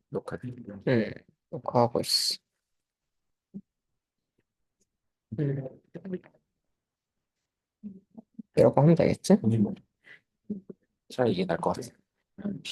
녹화. 응, 녹화하고 있어. 응. 이러고 하면 되겠지? 자, 이게 나을 것 같아. 응,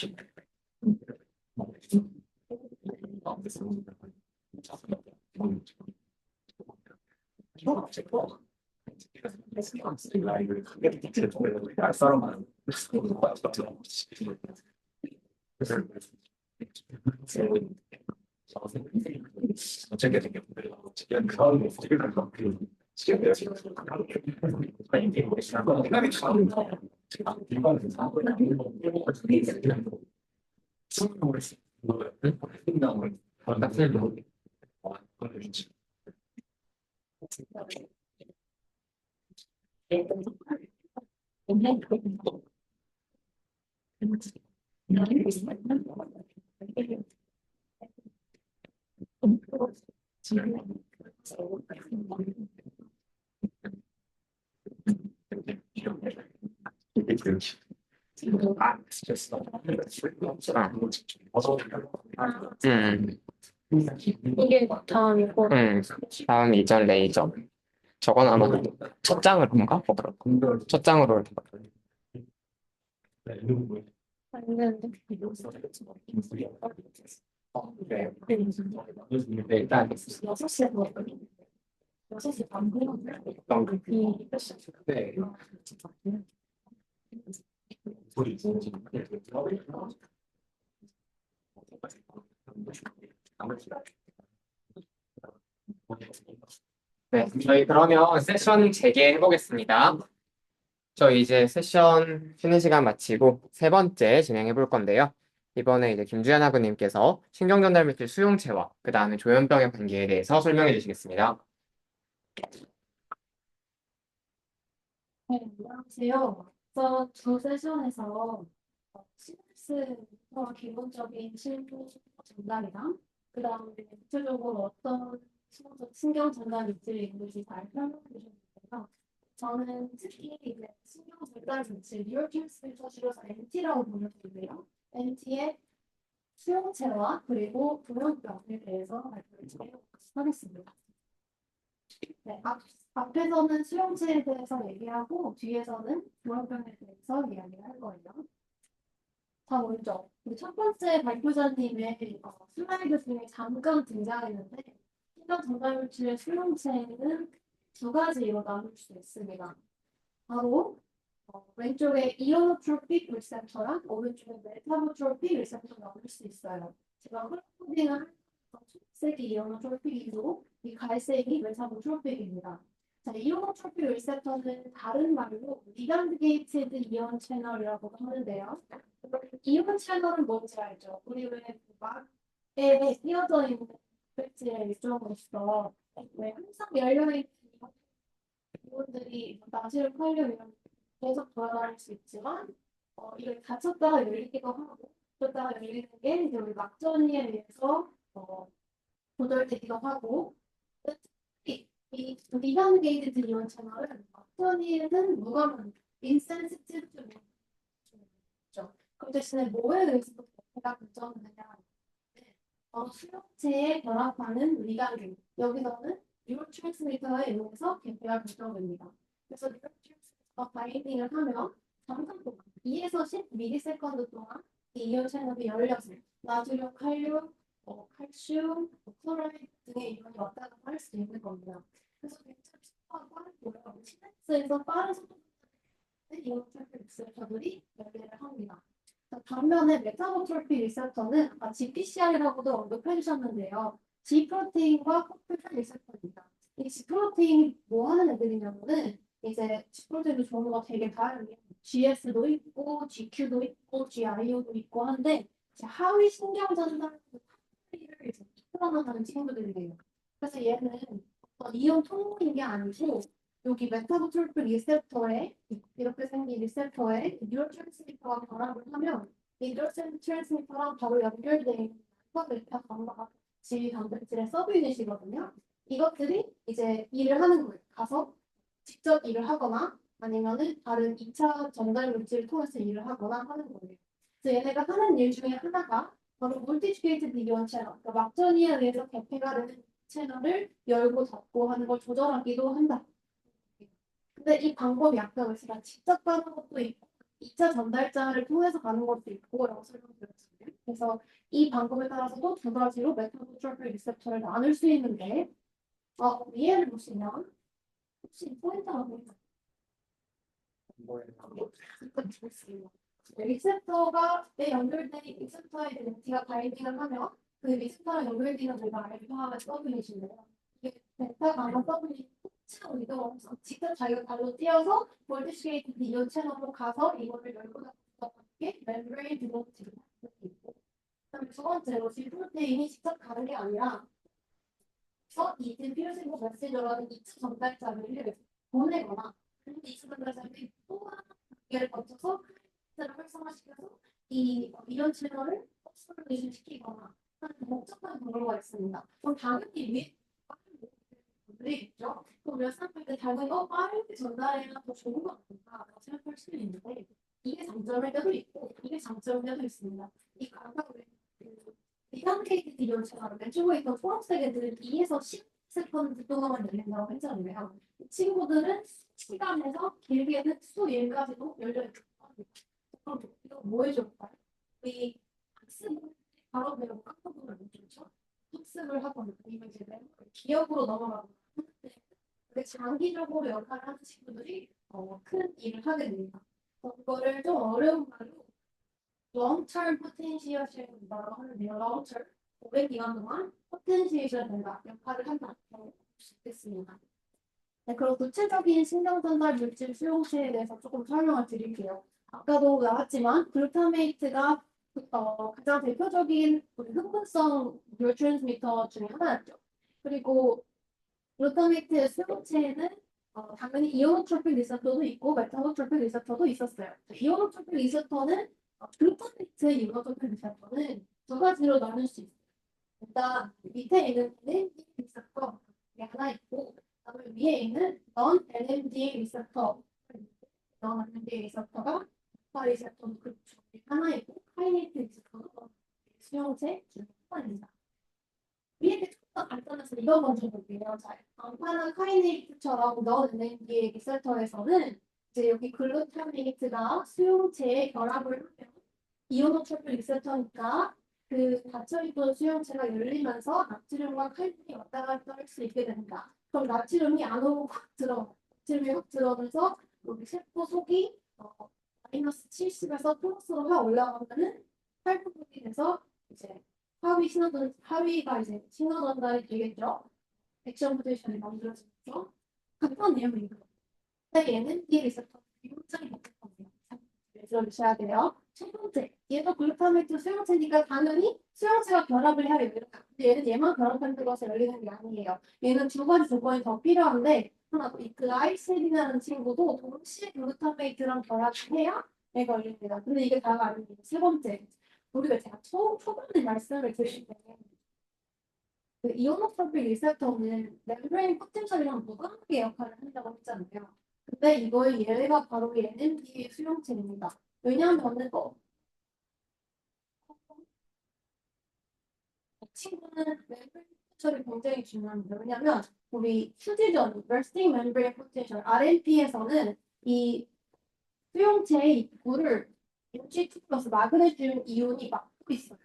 이게 다음이고, 응. 다음 이전 레이저. 저건 아마 첫 장을 한가? 첫 장으로 할 거야. 아니면 네, 일단 6시에 먹거든요. 6시 반 어떤 그 네. 네, 저희 그러면 세션 재개해 보겠습니다. 저희 이제 세션 쉬는 시간 마치고 세 번째 진행해 볼 건데요. 이번에 이제 김주현 학우님께서 신경전달 물질 수용체와 그 다음에 조현병의 관계에 대해서 설명해 주시겠습니다. 네, 안녕하세요. 저 두 세션에서 시놉스와 기본적인 실무 전달이랑 그다음에 구체적으로 어떤 신경 전달물질이 있는지 잘 설명해 주셨는데요. 저는 특히 이제 신경 전달물질 뉴로트랜스미터 줄여서 NT라고 부르는데요. NT의 수용체와 그리고 불용병에 대해서 말씀을 드리도록 하겠습니다. 네, 앞에서는 수용체에 대해서 얘기하고 뒤에서는 불용병에 대해서 이야기를 할 거예요. 자, 먼저 우리 첫 번째 발표자님의 슬라이드 중에 잠깐 등장했는데 신경 전달물질의 수용체는 두 가지로 나눌 수 있습니다. 바로 왼쪽에 이오노트로픽 리셉터랑 오른쪽에 메타노트로픽 리셉터 나눌 수 있어요. 제가 홀코딩을 초록색이 이오노트로픽이고 이 갈색이 메타노트로픽입니다. 자, 이오노트로픽 리셉터는 다른 말로 리간드 게이티드 이온 채널이라고 하는데요. 이온 채널은 뭔지 알죠? 우리 왜 막에 띄어져 있는 배지의 일종으로서 왜 항상 열려있는 이온들이 나시를 팔려면 계속 돌아다닐 수 있지만 이걸 닫혔다가 열리기도 하고 닫혔다가 열리는 게 이제 우리 막전이에 의해서 조절되기도 하고 이 리간 게이지드 이온 채널은 막전이에는 무감은 인센시티브 죠. 그 대신에 뭐에 의해서 배가 결정되냐 수용체에 결합하는 리간균 여기서는 뉴로트랜스미터에 의해서 배가 결정됩니다. 그래서 뉴로트랜스미터 바이딩을 하면 잠깐 동안 2에서 10ms 동안 이 이온 채널이 열려서 나트륨, 칼륨, 칼슘, 클로라이드 등의 이온이 왔다 갔다 할 수 있는 겁니다. 그래서 굉장히 속도가 빠르고요. 시내스에서 빠른 속도로 이온 트랜스미터들이 열리를 합니다. 반면에 메타보트로피 리셉터는 아까 GPCR이라고도 언급해 주셨는데요. G 프로테인과 커플 리셉터입니다. 이 G 프로테인이 뭐 하는 애들이냐면은 이제 G 프로테인도 종류가 되게 다양해요. GS도 있고 GQ도 있고 GIO도 있고 한데 하위 신경 전달 파트리를 이끌어나가는 친구들이에요. 그래서 얘는 이온 통로인 게 아니고 여기 메타보트로피 리셉터에 이렇게 생긴 리셉터에 뉴로트랜스미터가 결합을 하면 이 뉴로트랜스미터랑 바로 연결되어 있는 알파 감마 같이 단백질의 서브유닛이거든요. 이것들이 이제 일을 하는 거예요. 가서 직접 일을 하거나 아니면은 다른 2차 전달 물질을 통해서 일을 하거나 하는 거예요. 그래서 얘네가 하는 일 중에 하나가 바로 멀티플레이티드 이온 채널, 그러니까 막전이에 의해서 개폐가 되는 채널을 열고 닫고 하는 걸 조절하기도 한다. 근데 이 방법이 아까 말씀한 직접 가는 것도 있고 2차 전달자를 통해서 가는 것도 있고 라고 설명드렸잖아요. 그래서 이 방법에 따라서도 두 가지로 메타노트로피 리셉터를 나눌 수 있는데 위에를 보시면 혹시 포인트가 보이나요? 리셉터가에 연결된 리셉터에 렌티가 바이딩을 하면 그 리셉터랑 연결되는 데가 알파 서브닛인데요. 이게 베타 가마 서브닛 채로 이동하면서 직접 자기가 발로 뛰어서 볼트시게이트 이온 채널로 가서 이거를 열고 닫는 게 멤브레인 디버티브 있고 그다음에 두 번째로 지 프로테인이 직접 가는 게 아니라 그래서 이 디퓨징 메시저라는 2차 전달자를 보내거나 그리고 2차 전달자들이 또 하나 단계를 거쳐서 를 활성화시켜서 이 이런 채널을 퍼스널리즘 시키거나 하는 복잡한 경로가 있습니다. 그럼 당연히 위에 분들이 있죠. 그럼 몇상할 때 당연히 빠르게 전달해야 더 좋은 거 아닌가라고 생각할 수 있는데 이게 장점일 때도 있고 이게 장점일 때도 있습니다. 이 각각의 비단케이트 이런 채널 왼쪽에 있던 초록색 애들은 2에서 10세컨드 동안만 열린다고 했잖아요. 이 친구들은 시간에서 길게는 수일까지도 열려있거든요. 그럼 이거 뭐 해줄까요? 우리 학습을 바로 배우고 깜빡을 못 좋죠? 학습을 하거나 아니면 이제 메모를 기억으로 넘어가거나 하는데 근데 장기적으로 역할을 하는 친구들이 큰 일을 하게 됩니다. 그거를 좀 어려운 말로 long-term potentiation이라고 하는데요. long-term 오랜 기간 동안 potentiation 된다 역할을 한다. 라고 볼수 있겠습니다. 네, 그리고 구체적인 신경 전달 물질 수용체에 대해서 조금 설명을 드릴게요. 아까도 나왔지만 글루타메이트가 가장 대표적인 우리 흥분성 뉴로트랜스미터 중에 하나였죠. 그리고 글루타메이트의 수용체에는 당연히 이오노트로픽 리셉터도 있고 메타노트로픽 리셉터도 있었어요. 이오노트로픽 리셉터는 글루타메이트의 이오노트로픽 리셉터는 두 가지로 나눌 수 있어요. 일단 밑에 있는 리셉터 하나 있고 그다음에 위에 있는 non-NMDA 리셉터, non-NMDA 리셉터가 알파 리셉터도 그 중에 하나이고 카이네이트 리셉터도 수용체 중 하나입니다. 위에 조금 간단해서 이거 먼저 볼게요. 자, 알파나 카이네이트처럼 non-NMDA 리셉터에서는 이제 여기 글루타메이트가 수용체에 결합을 하면 이오노트로픽 리셉터니까 그 닫혀있던 수용체가 열리면서 나트륨과 칼륨이 왔다 갔다 할 수 있게 됩니다. 그럼 나트륨이 안으로 확 들어, 나트륨이 확 들어오면서 여기 세포 속이 마이너스 70에서 플러스로 확 올라가면은 탈부분이 돼서 이제 하위가 이제 신호 전달이 되겠죠. 액션 포지션이 만들어지죠. 간단한 내용이에요. 근데 얘는 D 리셉터 굉장히 복잡합니다. 들어주셔야 돼요. 첫 번째, 얘도 글루타메트 수용체니까 당연히 수용체가 결합을 해야 됩니다. 근데 얘는 얘만 결합한 들어서 열리는 게 아니에요. 얘는 두 가지 조건이 더 필요한데 하나 이 글라이셀이라는 친구도 동시에 글루타메이트랑 결합을 해야 얘가 열립니다. 근데 이게 다가 아닙니다. 세 번째, 우리가 제가 초반에 말씀을 드릴 때 그 이오노트로픽 리셉터는 멤브레인 포텐셜이랑 무관하게 역할을 한다고 했잖아요. 근데 이거의 예외가 바로 이 NMD의 수용체입니다. 왜냐하면은 이 친구는 멤브레인 포텐셜이 굉장히 중요합니다. 왜냐하면 우리 휴지전, resting membrane potential, RMP에서는 이 수용체의 입구를 Mg2 플러스 마그네슘 이온이 막고 있어요.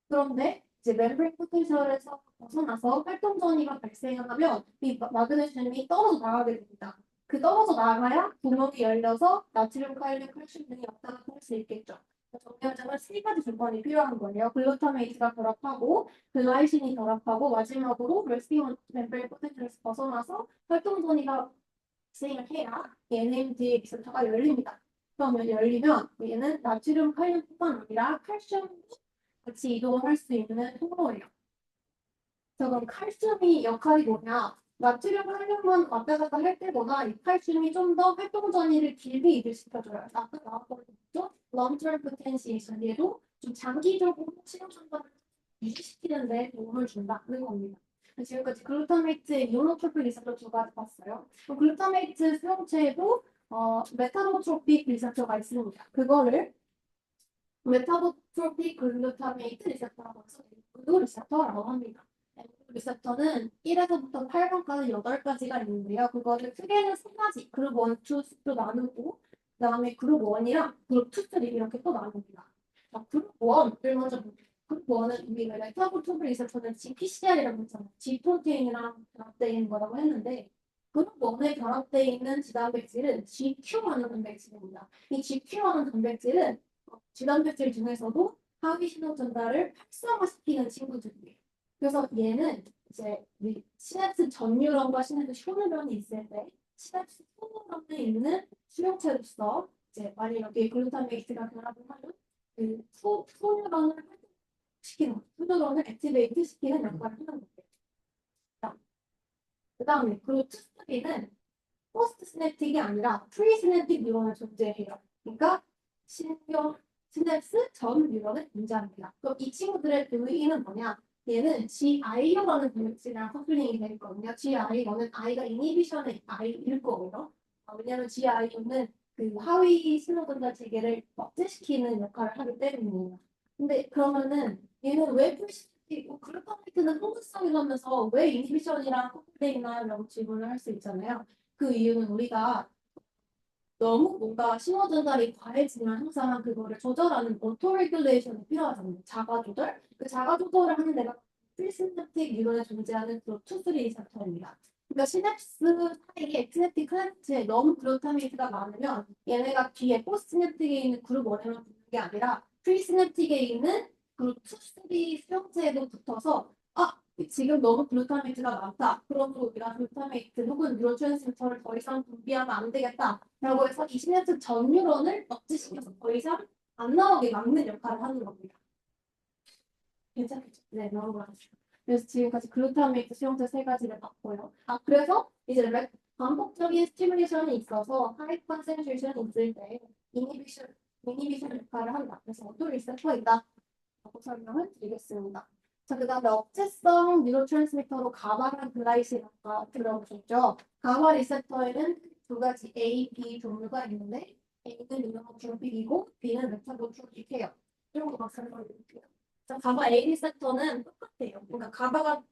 그런데 이제 멤브레인 포텐셜에서 벗어나서 활동 전이가 발생하면 이 마그네슘이 떨어져 나가게 됩니다. 그 떨어져 나가야 구멍이 열려서 나트륨, 칼륨, 칼슘 등이 왔다 갔다 할 수 있겠죠. 정리하자면 세 가지 조건이 필요한 거예요. 글루타메이트가 결합하고 글라이신이 결합하고 마지막으로 레스팅 멤브레인 포텐셜에서 벗어나서 활동 전이가 발생을 해야 NMD의 리셉터가 열립니다. 그러면 열리면 얘는 나트륨, 칼륨뿐만 아니라 칼슘 같이 이동을 할 수 있는 통로예요. 자, 그럼 칼슘이 역할이 뭐냐? 나트륨, 칼륨만 왔다 갔다 할 때보다 이 칼슘이 좀 더 활동 전이를 길게 이동시켜줘요. 아까 나왔던 거죠? long-term potentiation 얘도 좀 장기적으로 시간 전달을 유지시키는 데 도움을 준다는 겁니다. 지금까지 글루타메이트, 이오노트로픽 리셉터 두 가지 봤어요. 그럼 글루타메이트 수용체에도 메타노트로픽 리셉터가 있습니다. 그거를 메타보트로픽 글루타메이트 리셉터라고 해서 그 리셉터라고 합니다. 리셉터는 1에서부터 8번까지 8가지가 있는데요. 그거를 크게는 3가지, 그룹 1, 2로 나누고 그다음에 그룹 1이랑 그룹 2, 3 이렇게 또 나눕니다. 자, 그룹 1을 먼저 볼게요. 그룹 1은 우리가 메타보트로픽 리셉터는 GPCR이라고 했잖아요. G프로테인이랑 결합되어 있는 거라고 했는데 그룹 1에 결합되어 있는 지단백질은 GQ라는 단백질입니다. 이 GQ라는 단백질은 지단백질 중에서도 하위 신호 전달을 활성화시키는 친구들이에요. 그래서 얘는 이제 우리 시냅스 전뉴런과 시냅스 쇼뉴런이 있을 때 시냅스 소뉴런에 있는 수용체로서 이제 만약 여기 글루타메이트가 결합을 하면 그 소뉴런을 활성시키는 소뉴런을 액티베이트 시키는 역할을 하는 거예요. 그다음에 그리고 투스비는 포스트 시냅틱이 아니라 프리 시냅틱 뉴런을 존재해요. 그러니까 신경 시냅스 전 뉴런을 존재합니다. 그럼 이 친구들의 의의는 뭐냐? 얘는 GIO라는 단백질이랑 커플링이 되어 있거든요. GIO는 I가 이니비션의 I일 거고요. 왜냐하면 GIO는 그 하위 신호전달 체계를 억제시키는 역할을 하기 때문이에요. 근데 그러면은 얘는 왜 풀시티고 글루타메이트는 호흡성이 나면서 왜 이니비션이랑 커플링이나라고 질문을 할 수 있잖아요. 그 이유는 우리가 너무 뭔가 신호 전달이 과해지면 항상 그거를 조절하는 오토 레귤레이션이 필요하잖아요. 자가 조절. 그 자가 조절을 하는 데가 프리시냅틱 뉴런에 존재하는 그 투스리 리셉터입니다. 그러니까 시냅스 사이에 엑시냅틱 클래스에 너무 글루타메이트가 많으면 얘네가 뒤에 포스시냅틱에 있는 그룹 1에만 붙는 게 아니라 프리시냅틱에 있는 그룹 2, 3 수용체에도 붙어서 지금 너무 글루타메이트가 많다. 그러면 우리가 글루타메이트 혹은 뉴로트랜스미터를 더 이상 분비하면 안 되겠다. 라고 해서 이 시냅스 전 뉴런을 억제시켜서 더 이상 안 나오게 막는 역할을 하는 겁니다. 괜찮겠죠? 네, 넘어가시죠. 그래서 지금까지 글루타메이트 수용체 3가지를 봤고요. 그래서 이제 반복적인 스티뮬레이션이 있어서 하이 컨센트레이션이 있을 때 이니비션 역할을 한다. 그래서 오토 리셉터이다. 라고 설명을 드리겠습니다. 자, 그 다음에 억제성 뉴로트랜스미터로 가바랑 글라이신 아까 들어보셨죠? 가바 리셉터에는 2가지 A, B 종류가 있는데 A는 유명호트로픽이고 B는 메타보트로픽이에요. 이런 거 막 설명드릴게요. 자, 가바 A 리셉터는 똑같아요. 그러니까 가바가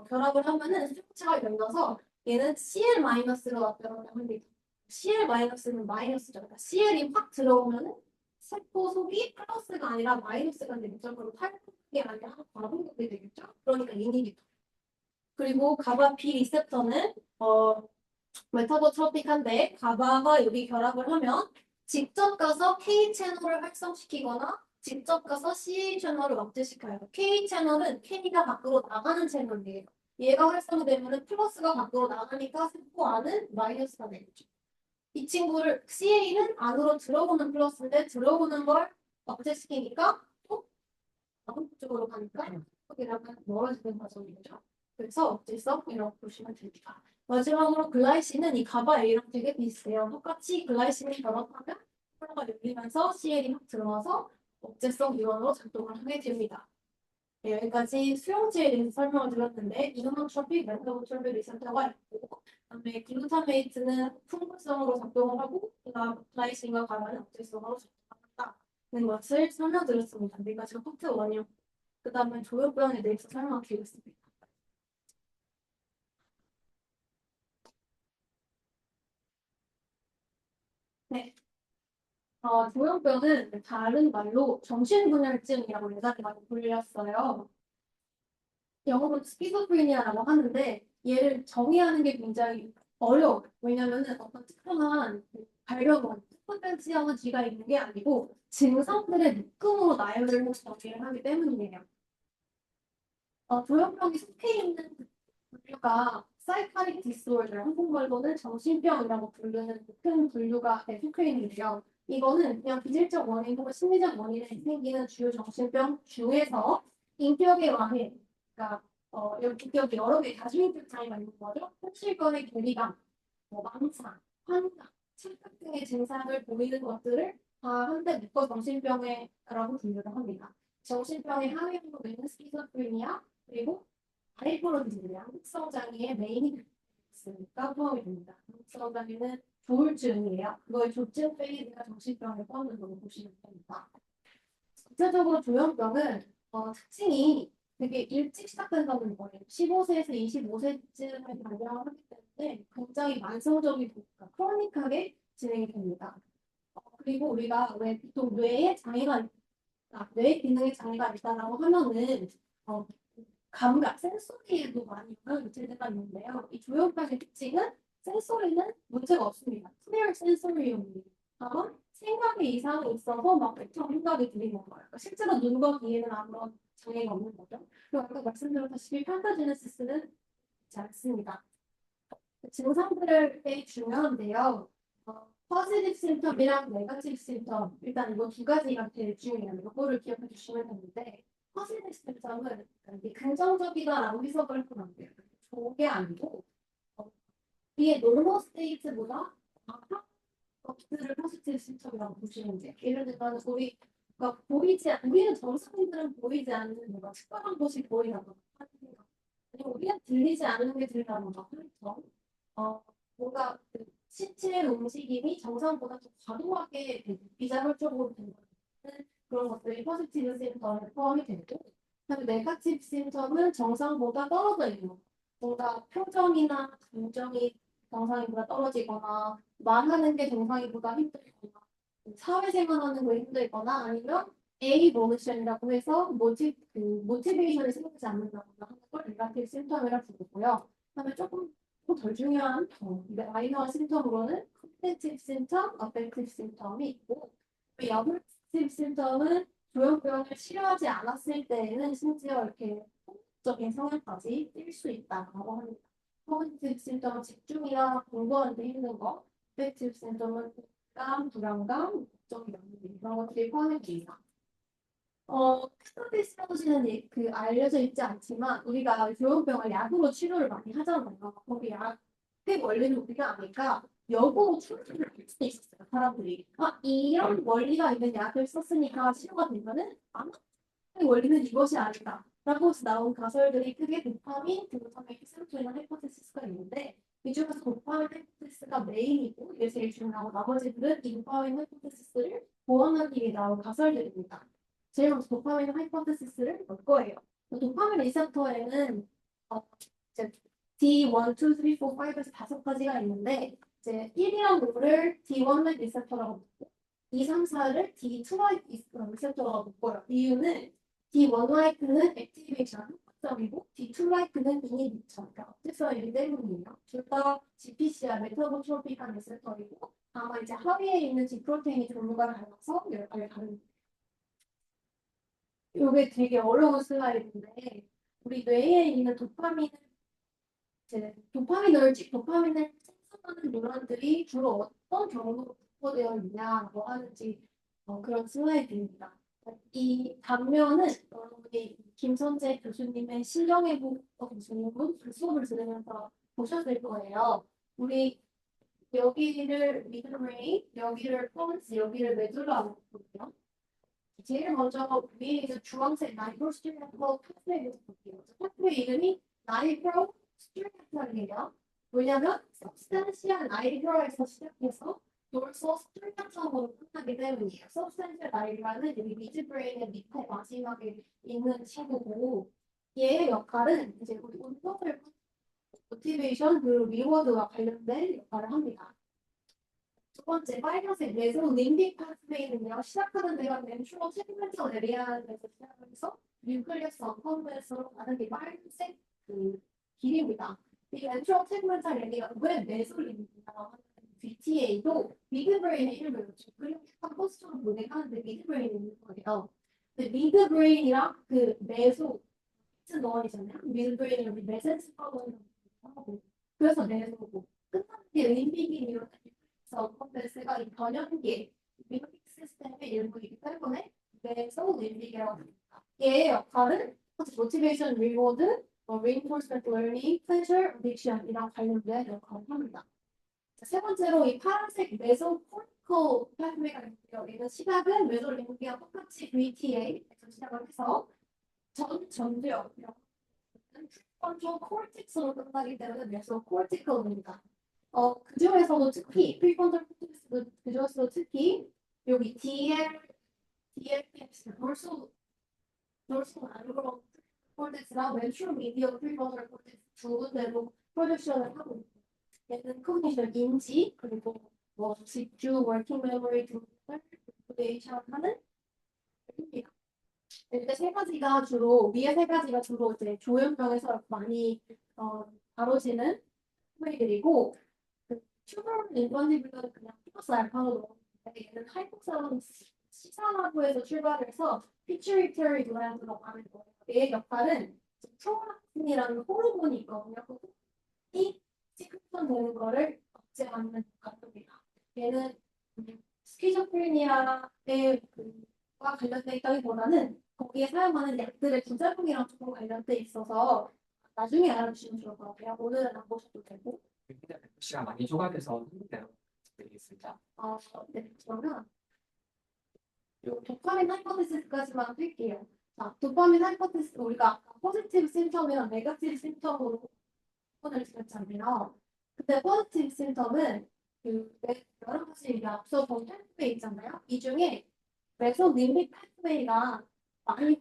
결합을 하면은 수용체가 열려서 얘는 CL-로 나타나는 합니다. CL-는 마이너스죠. 그러니까 CL이 확 들어오면은 세포 속이 플러스가 아니라 마이너스가 되겠죠. 탈북이 아니라 과분급이 되겠죠. 그러니까 이니비터. 그리고 가바 B 리셉터는 메타보트로픽한데 가바가 여기 결합을 하면 직접 가서 K 채널을 활성시키거나 직접 가서 CA 채널을 억제시켜요. K 채널은 K가 밖으로 나가는 채널이에요. 얘가 활성되면 플러스가 밖으로 나가니까 세포 안은 마이너스가 되겠죠. 이 친구를 CA는 안으로 들어오는 플러스인데 들어오는 걸 억제시키니까 또 반복적으로 가니까 여기랑 멀어지는 과정이죠. 그래서 억제성이라고 보시면 됩니다. 마지막으로 글라이신은 이 가바 A랑 되게 비슷해요. 똑같이 글라이신이 결합하면 콜라가 열리면서 CL이 확 들어와서 억제성 이론으로 작동을 하게 됩니다. 네, 여기까지 수용체에 대해서 설명을 드렸는데 이노노트로픽, 메타보트로픽 리센터가 있고 그다음에 글루타메이트는 풍부성으로 작동을 하고 그다음 글라이신과 가바는 억제성으로 작동한다는 것을 설명드렸습니다. 여기까지가 파트 1이요. 그다음에 조혈병에 대해서 설명드리겠습니다. 네. 조혈병은 다른 말로 정신분열증이라고 예전에 많이 불렸어요. 영어로 스키조프리니아라고 하는데 얘를 정의하는 게 굉장히 어려워요. 왜냐면은 어떤 특정한 발견원, 특별한 시너지가 있는 게 아니고 증상들의 묶음으로 나열을 해서 정의를 하기 때문이에요. 조현병이 속해 있는 분류가 사이카릭 디스오더, 한국말로는 정신병이라고 부르는 큰 분류가 속해 있는데요. 이거는 그냥 기질적 원인 혹은 심리적 원인에 생기는 주요 정신병 중에서 인격의 완해, 그러니까 여기 여러 개의 다중인격 장애가 있는 거죠. 현실과의 괴리감, 망상, 환각, 착각 등의 증상을 보이는 것들을 다 한데 묶어 정신병이라고 분류를 합니다. 정신병의 하위 항목에는 스키조프레니아 그리고 바이포러디즘이나 한국성 장애의 메인이 있으니까 포함이 됩니다. 한국성 장애는 조울증이에요. 그거의 조증 페이드가 정신병에 포함된다고 보시면 됩니다. 대체적으로 조현병은 특징이 되게 일찍 시작된다는 거예요. 15세에서 25세쯤에 발병하기 때문에 굉장히 만성적이고 크로닉하게 진행이 됩니다. 그리고 우리가 왜 보통 뇌에 장애가 뇌 기능에 장애가 있다라고 하면은 어, 감각, 센소리에도 많이 영향을 미칠 때가 있는데요. 이 조현병의 특징은 센소리는 문제가 없습니다. 클리어 센소리용입니다. 다만 생각에 이상이 있어서 막 뱉어 생각이 들리는 거예요. 그러니까 실제로 눈과 귀에는 아무런 장애가 없는 거죠. 그리고 아까 말씀드렸다시피 판타제네시스는 있지 않습니다. 증상들이 중요한데요. 포지티브 심텀이랑 네거티브 심텀 일단 이거 두 가지가 제일 중요해요. 이거를 기억해 주시면 되는데 포지티브 심텀은 이게 긍정적이다라고 해석을 하면 안 돼요. 좋은 게 아니고 이게 노멀 스테이트보다 악한 것들을 포지티브 심텀이라고 보시면 돼요. 예를 들면 그러니까 우리는 정상인들은 보이지 않는 뭔가 특별한 것이 보이다거나 아니면 우리가 들리지 않는 게 들린다거나 그렇죠. 뭔가 그 신체의 움직임이 정상보다 더 과도하게 비자발적으로 되는 그런 것들이 포지티브 심텀에 포함이 되고, 그다음에 네거티브 심텀은 정상보다 떨어져 있는 거. 뭔가 표정이나 감정이 정상이보다 떨어지거나 말하는 게 정상이보다 힘들거나 사회생활하는 거 힘들거나 아니면 A 모션이라고 해서 모티베이션이 생기지 않는다거나 하는 걸 네거티브 심텀이라고 부르고요. 그다음에 조금 덜 중요한 마이너한 심텀으로는 컨텐티브 심텀, 어펙티브 심텀이 있고 여블티브 심텀은 조현병을 치료하지 않았을 때에는 심지어 이렇게 적인 성향까지 띌 수 있다고 합니다. 컨텐티브 심텀은 집중이나 공부하는데 힘든 거, 어펙티브 심텀은 불안감, 걱정이 많은 그런 것들이 포함됩니다. 스타디스터지는 알려져 있지 않지만 우리가 조현병을 약으로 치료를 많이 하잖아요. 거기 약의 원리는 우리가 아니까 역으로 치료를 할 수도 있었어요. 사람들이 이런 원리가 있는 약을 썼으니까 치료가 되면은 아마 원리는 이것이 아니다. 라고 해서 나온 가설들이 크게 도파민, 글루타민, 세로토닌, 하이포테시스가 있는데 이 중에서 도파민, 하이포테시스가 메인이고 이게 제일 중요하고 나머지들은 이 도파민, 하이포테시스를 보완하기 위해 나온 가설들입니다. 제일 먼저 도파민 하이포테시스를 볼 거예요. 도파민 리셉터에는 이제 D1, 2, 3, 4, 5에서 5가지가 있는데 이제 1이라는 노를 D1 리셉터라고 부르고 2, 3, 4를 D2 리셉터라고 부르고요. 이유는 D1 라이트는 액티베이션 확정이고 D2 라이트는 이니비션, 그러니까 억제성이기 때문이에요. 둘 다 GPCR 메타보트로픽한 리셉터이고 다만 이제 하위에 있는 G 프로테인이 종류가 달라서 여러 가지 다른 이게 되게 어려운 슬라이드인데 우리 뇌에 있는 도파민을 생성하는 뉴런들이 주로 어떤 경로로 분포되어 있냐고 하는지 그런 슬라이드입니다. 이 단면은 우리 김선재 교수님의 신경외부 교수님은 수업을 들으면서 보셨을 거예요. 우리 여기를 미드브레인, 여기를 폰스, 여기를 메둘라라고 부르거든요. 제일 먼저 위에 있는 주황색 나이프로 스튜디오 파트웨이부터 볼게요. 파트웨이 이름이 나이프로 스튜디오예요. 왜냐면 substantial 나이프로에서 시작해서 돌소 스튜디오로 끝나기 때문이에요. substantial 나이프로는 여기 미드브레인의 밑에 마지막에 있는 친구고 얘의 역할은 이제 우리 운동을 모티베이션 그리고 리워드와 관련된 역할을 합니다. 두 번째 빨간색 메소 림빅 파스웨이는요 시작하는 데가 왼쪽으로 책임져 내리아에서 시작해서 뉴클리어스 언컴프레서로 가는 게 빨간색 길입니다. 이 왼쪽 책임져 내리아 왜 메소 림빅이라고 하는 BTA도 미드브레인의 이름을 그리고 컴포스처럼 보내가는데 미드브레인이 있는 거예요. 근데 미드브레인이랑 메소 같은 덩어리잖아요. 미드브레인이 우리 메센스 파워를 하고 그래서 메소고 끝나는 게 림빅이 이렇게 그래서 컴패스가 이 변형계 림빅 시스템의 일부이기 때문에 메소 림빅이라고 합니다. 얘의 역할은 모티베이션, 리워드, reinforcement learning, pleasure, addiction이랑 관련된 역할을 합니다. 세 번째로 이 파란색 메소코르티컬 파트웨이가 있고요. 얘는 시작은 메소 림빅이랑 똑같이 VTA에서 시작을 해서 전두엽 프론탈 코르텍스로 끝나기 때문에 메소코르티컬입니다. 그중에서도 특히 프리폰탈 코텍스 그중에서도 특히 여기 VFX 돌수 안으로 콘텐츠랑 왼쪽 미디어 필터를 콘텐츠 두 군데로 프로젝션을 하고 있고 얘는 커뮤니케이션 인지 그리고 뭐 집중 워킹 메모리 등을 컴퓨테이션하는 겁니다. 이렇게 세 가지가 주로 위에 세 가지가 주로 이제 조현병에서 많이 다뤄지는 소리들이고 그 튜버 인번지블은 그냥 플러스 알파로 넣었는데 얘는 하이폭사론 시사하고에서 출발해서 피츄리터리 글랜드로 가는 거예요. 얘의 역할은 프롤락틴이라는 호르몬이 있거든요. 그 호르몬이 시크션 되는 거를 억제하는 역할입니다. 얘는 스키조프레니아의 과 관련돼 있다기보다는 거기에 사용하는 약들의 부작용이랑 조금 관련돼 있어서 나중에 알아주시면 좋을 것 같아요. 오늘은 안 보셔도 되고. 시간 많이 초과돼서 드리겠습니다. 네, 그러면 요 도파민 하이포테시스까지만 할게요. 자, 도파민 하이포테시스 우리가 아까 포지티브 심텀이랑 네거티브 심텀으로 오늘 드렸잖아요. 근데 포지티브 심텀은 여러 가지 이게 앞서 본 패스웨이 있잖아요. 이 중에 메소림빅 패스웨이가 많이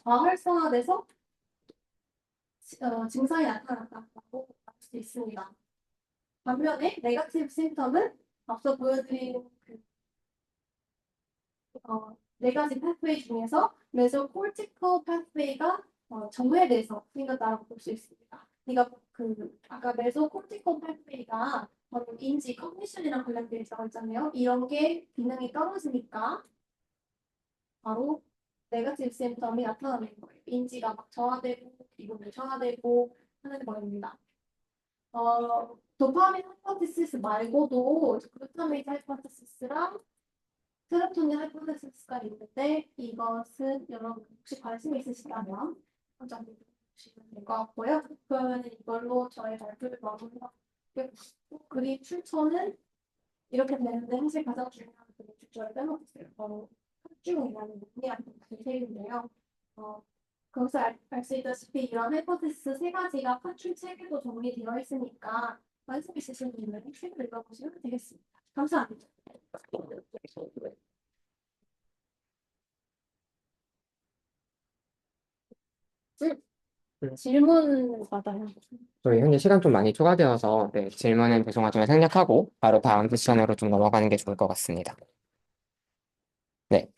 활성화돼서 증상이 나타났다고 할 수 있습니다. 반면에 네거티브 심텀은 앞서 보여드린 네 가지 패스웨이 중에서 메소코르티컬 패스웨이가 정회돼서 생겼다고 볼 수 있습니다. 그러니까 아까 메소코르티컬 패스웨이가 바로 인지 컨디션이랑 관련되어 있잖아요. 이런 게 기능이 떨어지니까 바로 네거티브 심텀이 나타나는 거예요. 인지가 막 저하되고 기분이 저하되고 하는 거입니다. 도파민 하이포테시스 말고도 글루타메이트 하이포테시스랑 세로토닌 하이포테시스가 있는데 이것은 여러분 혹시 관심 있으시다면 한번 보시면 될 것 같고요. 그러면 이걸로 저의 발표를 마무리하고 그림 출처는 이렇게 되는데 사실 가장 중요한 그림 출처를 빼먹었어요. 바로 합중이라는 논리학 디테일인데요. 거기서 알 수 있다시피 이런 하이포테시스 세 가지가 파출 책에도 정리되어 있으니까 관심 있으신 분들은 책을 읽어보시면 되겠습니다. 감사합니다. 질문 받아요. 저희 현재 시간 좀 많이 초과되어서 네, 질문은 죄송하지만 생략하고 바로 다음 세션으로 좀 넘어가는 게 좋을 것 같습니다. 네,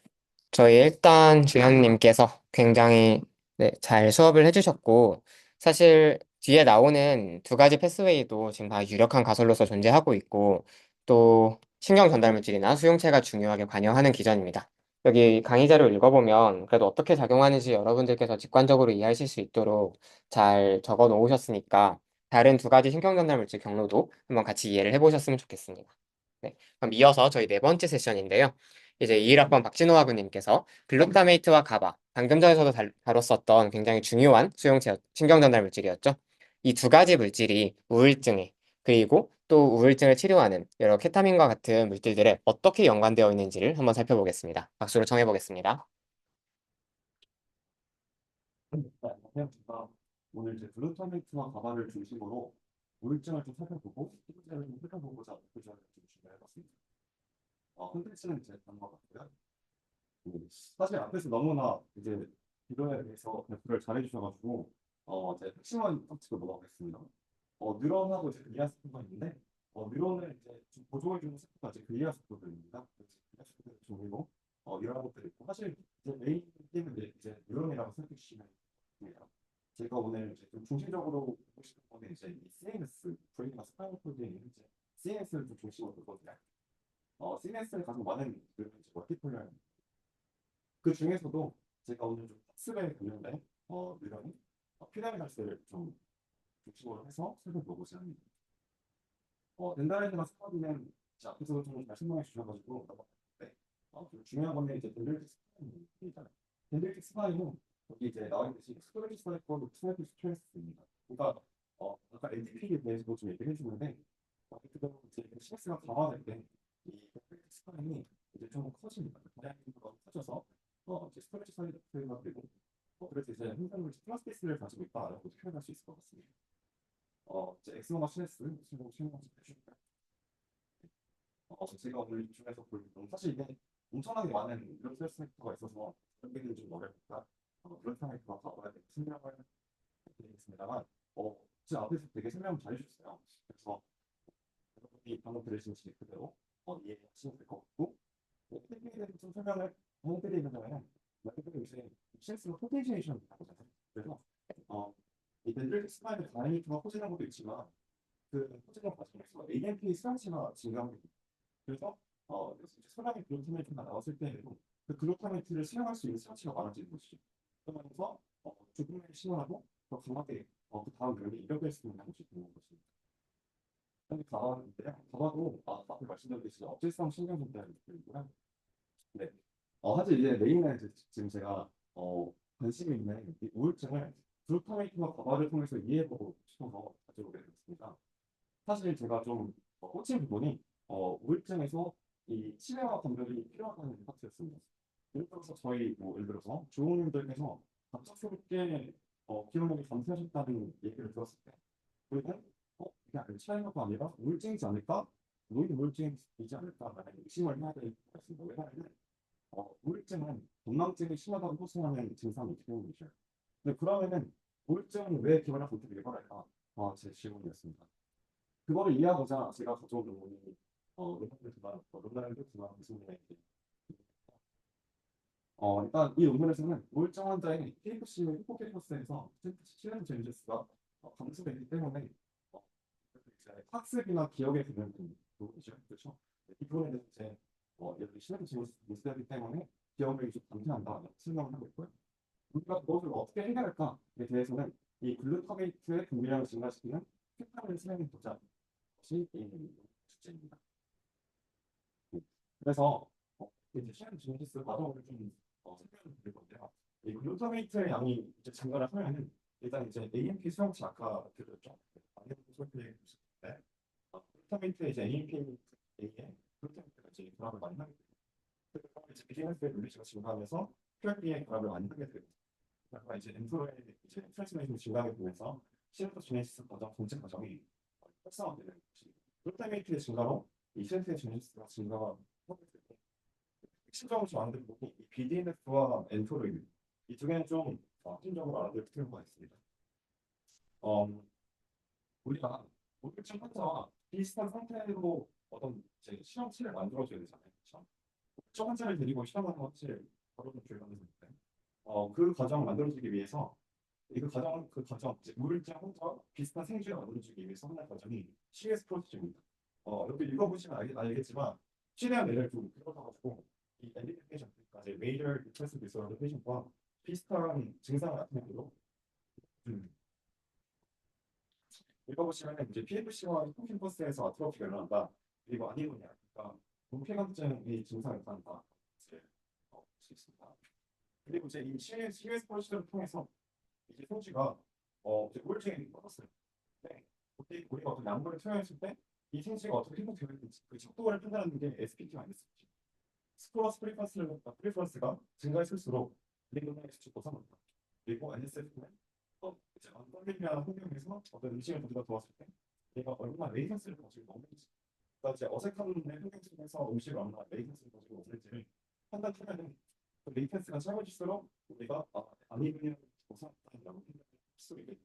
저희 일단 주현님께서 굉장히 네, 잘 수업을 해주셨고 사실 뒤에 나오는 두 가지 패스웨이도 지금 다 유력한 가설로서 존재하고 있고 또 신경 전달 물질이나 수용체가 중요하게 관여하는 기전입니다. 여기 강의 자료 읽어보면 그래도 어떻게 작용하는지 여러분들께서 직관적으로 이해하실 수 있도록 잘 적어 놓으셨으니까 다른 두 가지 신경 전달 물질 경로도 한번 같이 이해를 해보셨으면 좋겠습니다. 네, 그럼 이어서 저희 네 번째 세션인데요. 이제 21학번 박진호 학우님께서 글루타메이트와 가바, 방금 전에서도 다뤘었던 굉장히 중요한 수용체 신경 전달 물질이었죠. 이 두 가지 물질이 우울증에 그리고 또 우울증을 치료하는 여러 케타민과 같은 물질들에 어떻게 연관되어 있는지를 한번 살펴보겠습니다. 박수를 청해 보겠습니다. 안녕하세요. 제가 오늘 이제 글루타메이트와 가바를 중심으로 우울증을 좀 살펴보고 피부제를 좀 살펴보고자 교재를 좀 준비해봤습니다. 콘텐츠는 이제 다른 것 같고요. 사실 앞에서 너무나 이제 이거에 대해서 발표를 잘해주셔가지고 이제 핵심한 토픽으로 넘어가겠습니다. 뉴런하고 이제 글리아 스포가 있는데 뉴런을 이제 좀 보조해주는 스포가 이제 글리아 스포들입니다. 글리아 스포들 종류로 이런 것들이 있고 사실 이제 메인 팀은 이제 뉴런이라고 생각해 주시면 됩니다. 제가 오늘 이제 좀 중심적으로 보고 싶은 거는 이제 이 CNS 브레인과 스파이널 코드에 있는 이제 CNS를 좀 중심으로 보거든요. CNS를 가장 많은 그 이제 멀티폴리아 그 중에서도 제가 오늘 좀 학습에 관련된 뉴런이 피라미달스를 좀 중심으로 해서 살펴보고자 합니다. 덴드라이트나 스파디는 앞에서 좀잘 설명해 주셔가지고 넘어갔는데 좀 중요한 건데 이제 덴드라이트 스파디입니다. 덴드라이트 스파디는 여기 이제 나와 있듯이 스토리지 사이클 스나이프 스트레스입니다. 그러니까 아까 NDP에 대해서도 좀 얘기를 해주는데 그대로 이제 CS가 강화될 때이 덴드라이트 스파디이 이제 좀 커집니다. 다이아몬드가 커져서 이제 스토리지 사이클가 되고 그래서 이제 현상을 플라스티스를 가지고 있다라고 표현할 수 있을 것 같습니다. 이제 엑스노마 CS 실무 실무 해주니까 제가 오늘 이 중에서 볼 사실 이게 엄청나게 많은 이런 스트레스 팩터가 있어서 여기는 좀 어렵다. 그렇다면 그 가봐야 될 설명을 드리겠습니다만, 제 앞에서 되게 설명 잘 해주셨어요. 그래서 여러분이 방금 들으신 지 그대로 이해하시면 될 것 같고, TP에 대해서 좀 설명을 해드리자면, 말그대로 이제 CS 포텐시에이션이라고 하잖아요. 그래서 이 델ta 스파이의 다이내믹과 포진한 것도 있지만, 그 포진한 과정에서 AMP 수량치가 증가합니다. 그래서 이제 소량의 글루타메이트가 나왔을 때에도 그 글루타메이트를 수용할 수 있는 수치가 많아지는 것이죠. 그러면서 조금의 신호라도 더 강하게 그 다음 면이 이력할 수 있는 것이 되는 것입니다. 현재 가봤는데요. 가봐도 앞에 말씀드렸듯이 억제성 신경전달이 있고요. 네. 사실 이제 메인에 지금 제가 관심이 있는 이 우울증을 글루타메이트와 가바를 통해서 이해해보고 싶어서 가져오게 되었습니다. 사실 제가 좀 꽂힌 부분이 우울증에서 이 치매와 감별이 필요하다는 파트였습니다. 예를 들어서 저희 뭐 예를 들어서 조원님들께서 갑작스럽게 기억력이 감퇴하셨다는 얘기를 들었을 때 우리는 이게 치매가 아니라 우울증이지 않을까? 노인 우울증이지 않을까라는 의심을 해야 될 것 같습니다. 왜냐하면 우울증은 건망증이 심하다고 호소하는 증상이 기본이죠. 근데 그러면은 우울증은 왜 기억력 감퇴를 일어날까? 제 질문이었습니다. 그거를 이해하고자 제가 가져온 논문이 논란을 그만 교수님의 일단 이 논문에서는 우울증 환자의 KFC 히포캐리퍼스에서 실험 젠제스가 감소되기 때문에 이제 학습이나 기억에 관련 부분이죠. 그렇죠? 이 부분에 대해서 이제 여기 실험 젠제스이기 때문에 기억력이 좀 감퇴한다 설명을 하고 있고요. 우리가 그것을 어떻게 해결할까에 대해서는 이 글루타메이트의 분비량을 증가시키는 큐타민을 사용해보자 것이 이 주제입니다. 그래서 이제 시간 진행스 과정을 좀 설명을 드릴 건데요. 이 글루타메이트의 양이 이제 증가를 하면은 일단 이제 AMP 수용치 아까 들었죠. 설명해 주셨는데 글루타메이트의 이제 AMPA에 글루타메이트가 이제 결합을 많이 하게 돼요. 그래서 이제 BDNF의 릴리즈가 증가하면서 QRB의 결합을 많이 하게 되고 그래서 이제 엔프로의 이제 트랜스미션이 증가하게 되면서 시나토 지네시스 과정 전체 과정이 활성화되는 것이 글루타메이트의 증가로 이 시나토 지네시스가 증가가 하게 되고 핵심적으로 좀 아는 부분이 이 BDNF와 엔토로이드 이 두 개는 좀 핵심적으로 알아둘 필요가 있습니다. 우리가 우울증 환자와 비슷한 상태로 어떤 이제 실험치를 만들어줘야 되잖아요. 그렇죠? 우울증 환자를 데리고 실험하는 것을 바로는 불가능한데 그 과정을 만들어주기 위해서 그 과정 이제 우울증 환자와 비슷한 생쥐를 만들어주기 위해서 하는 과정이 CS 프로세스입니다. 여기 읽어보시면 알겠지만 최대한 예를 좀 들어가지고 이 엘리트 페이션트까지 메이저 디프레스 디스오더 페이션트와 비슷한 증상을 나타내도록 읽어보시면 이제 PFC와 히포캠퍼스에서 아트로피가 일어난다. 그리고 아니고냐, 그러니까 동피감증의 증상을 나타낸다. 이제 볼수 있습니다. 그리고 이제 이 CS 프로시저를 통해서 이제 생쥐가 이제 우울증에 빠졌어요. 네. 우리가 어떤 양분을 투여했을 때 이 생쥐가 어떻게 행동되어 있는지 그 척도를 판단하는 게 SPT가 아니었습니다. 스포러스 프리퍼런스가 증가했을수록 리그노의 수치도 상승한다. 그리고 NSF는 이제 언더밀리아 환경에서 어떤 음식을 가져다 두었을 때 얘가 얼마나 레이턴스를 가지고 먹는지 그러니까 이제 어색한 환경 속에서 음식을 얼마나 레이턴스를 가지고 먹는지를 판단하면은 그 레이턴스가 짧아질수록 우리가 아니면 고상하다라고 판단할 수 있겠죠.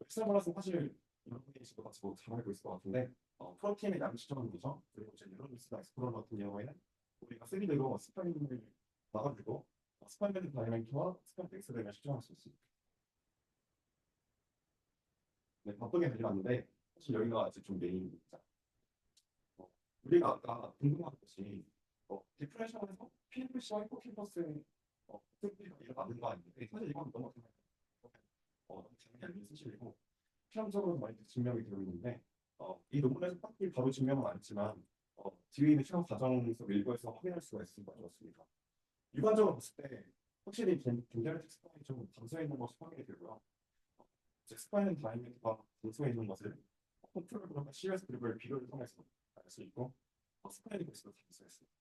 엑스트라볼라스는 사실 여러분이 지금 가지고 잘 알고 있을 것 같은데 프로틴의 양을 측정하는 거죠. 그리고 이제 뉴런리스나 엑스플로러 같은 경우에는 우리가 3D로 스파이널을 나가지고 스파이널 다이멘트와 스파이널 엑스를 측정할 수 있습니다. 네, 바쁘게 달려왔는데 사실 여기가 이제 좀 메인입니다. 우리가 아까 궁금한 것이 디프레션에서 PFC와 히포캠퍼스의 특징이 이거 맞는 거 아닌데 사실 이건 너무 당연히 알는 사실이고 실험적으로 많이 증명이 되고 있는데 이 논문에서 딱히 바로 증명은 안 했지만 뒤에 있는 실험 과정에서 일부에서 확인할 수가 있을 것 같습니다. 일반적으로 봤을 때 확실히 겐데르틱 스파인이 좀 감소해 있는 것이 확인이 되고요. 스파인은 다이멘트가 감소해 있는 것을 컨트롤 그룹과 CS 그룹을 비교를 통해서 알 수 있고 스파인이 벌써 감소했습니다.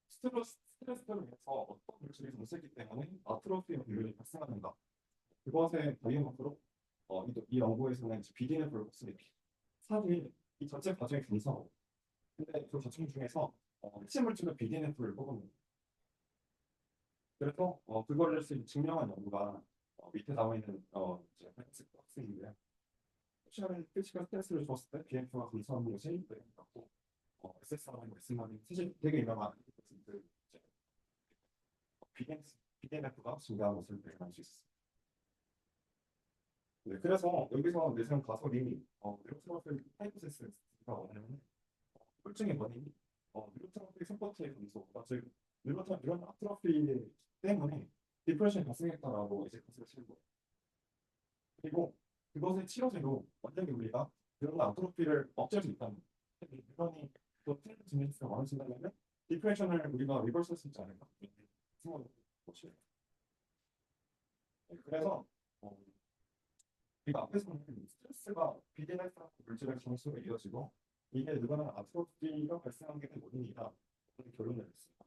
스트레스로 인해서 어떤 물질이 감소했기 때문에 아트로피의 비율이 발생합니다. 그것의 바이오마크로 이 연구에서는 BDNF를 씁니다. 사실 이 전체 과정의 감소 근데 그 과정 중에서 핵심 물질의 BDNF를 뽑으면 그래서 그거를 증명한 연구가 밑에 나와 있는 이제 학생인데요. 시간에 끝이가 스트레스를 줬을 때 BMP가 감소하는 것이 되겠고 SSR이나 SMR이 사실 되게 유명한 그 이제 BDNF가 증가한 것을 발견할 수 있습니다. 네, 그래서 여기서 내세운 가설이 뉴로트로필 하이포테시스가 뭐냐면 혈증의 원인이 뉴로트로필 세포트의 감소, 즉 뉴로트로필 때문에 디프레션이 발생했다라고 이제 가설을 치는 거예요. 그리고 그것의 치료제로 완전히 우리가 그런 아트로피를 억제할 수 있다는 그러니 또 트렌드 진행수가 많아진다면 디프레션을 우리가 리버스할 수 있지 않을까 생각을 보시요. 그래서 우리가 앞에서는 스트레스가 비대칭 물질의 정수로 이어지고 이게 누구나 아트로피가 발생하게 된 원인이다 라는 결론을 냈습니다.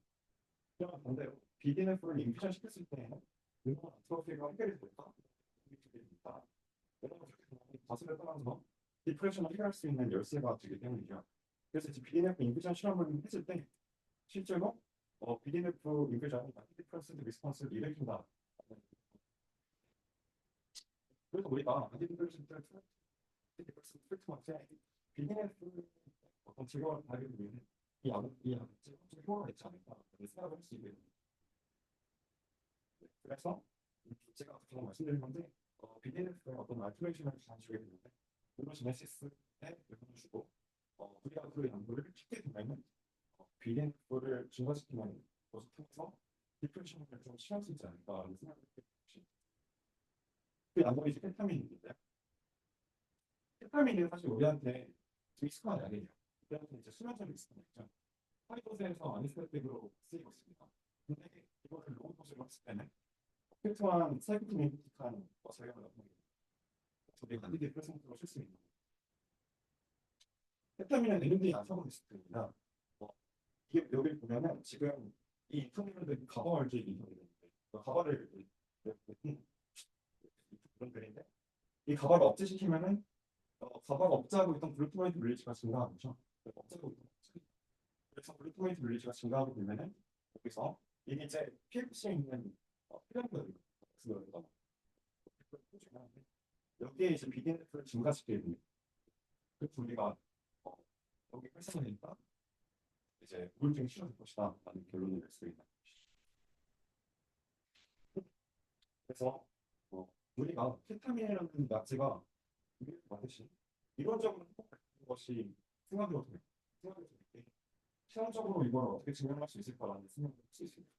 그러면 반대로 BDNF를 인퓨전 시켰을 때에는 누구나 아트로피가 해결이 될까? 있다. 가설을 떠나서 디프레션을 해결할 수 있는 열쇠가 되기 때문이죠. 그래서 이제 BDNF 인퓨전 실험을 했을 때 실제로 BDNF 인퓨전이 안티디프레센트 리스폰스를 일으킨다. 그래서 우리가 안티디프레센트 트리트먼트에 BDNF 어떤 질병을 발견하기 위해 이 약이 좀 효과가 있지 않을까 생각을 할 수 있게 됩니다. 그래서 제가 방금 말씀드린 건데 BDNF의 어떤 알트레이션을 주게 되는데 뉴로제네시스에 영향을 주고 우리가 그 연구를 쉽게 되면 BDNF를 증가시키는 것을 통해서 디프레션을 좀 취할 수 있지 않을까라는 생각을 해봅니다. 그 약물이 이제 케타민인데 케타민은 사실 우리한테 익숙한 약이에요. 우리한테 이제 수면제로 익숙한 약이죠. 하이도스에서 아니스테틱으로 쓰이고 있습니다. 근데 이거를 로우 도스로 했을 때는 특정한 사이코토미틱한 작용을 나타내게 됩니다. 우리가 안티디프레센트로 쓸 수 있는 케타민은 NMDA 안타고니스트입니다. 이게 여기 보면은 지금 이 인터넷에 가바알지 인터넷인데 가바를 그런 글인데 이 가바를 억제시키면은 가바가 억제하고 있던 글루타마이트 릴리즈가 증가하죠. 억제하고 있던 그래서 글루타마이트 릴리즈가 증가하게 되면은 여기서 이게 이제 PFC에 있는 필름들이 여기에 이제 BDNF를 증가시키게 됩니다. 그래서 우리가 여기 활성화되니까 이제 우울증이 치료될 것이다 라는 결론을 낼 수 있는 것이죠. 그래서 우리가 케타민이라는 약제가 많듯이 이론적으로 행복한 것이 생각으로 될 때 실험적으로 이걸 어떻게 증명할 수 있을까라는 생각을 할 수 있습니다.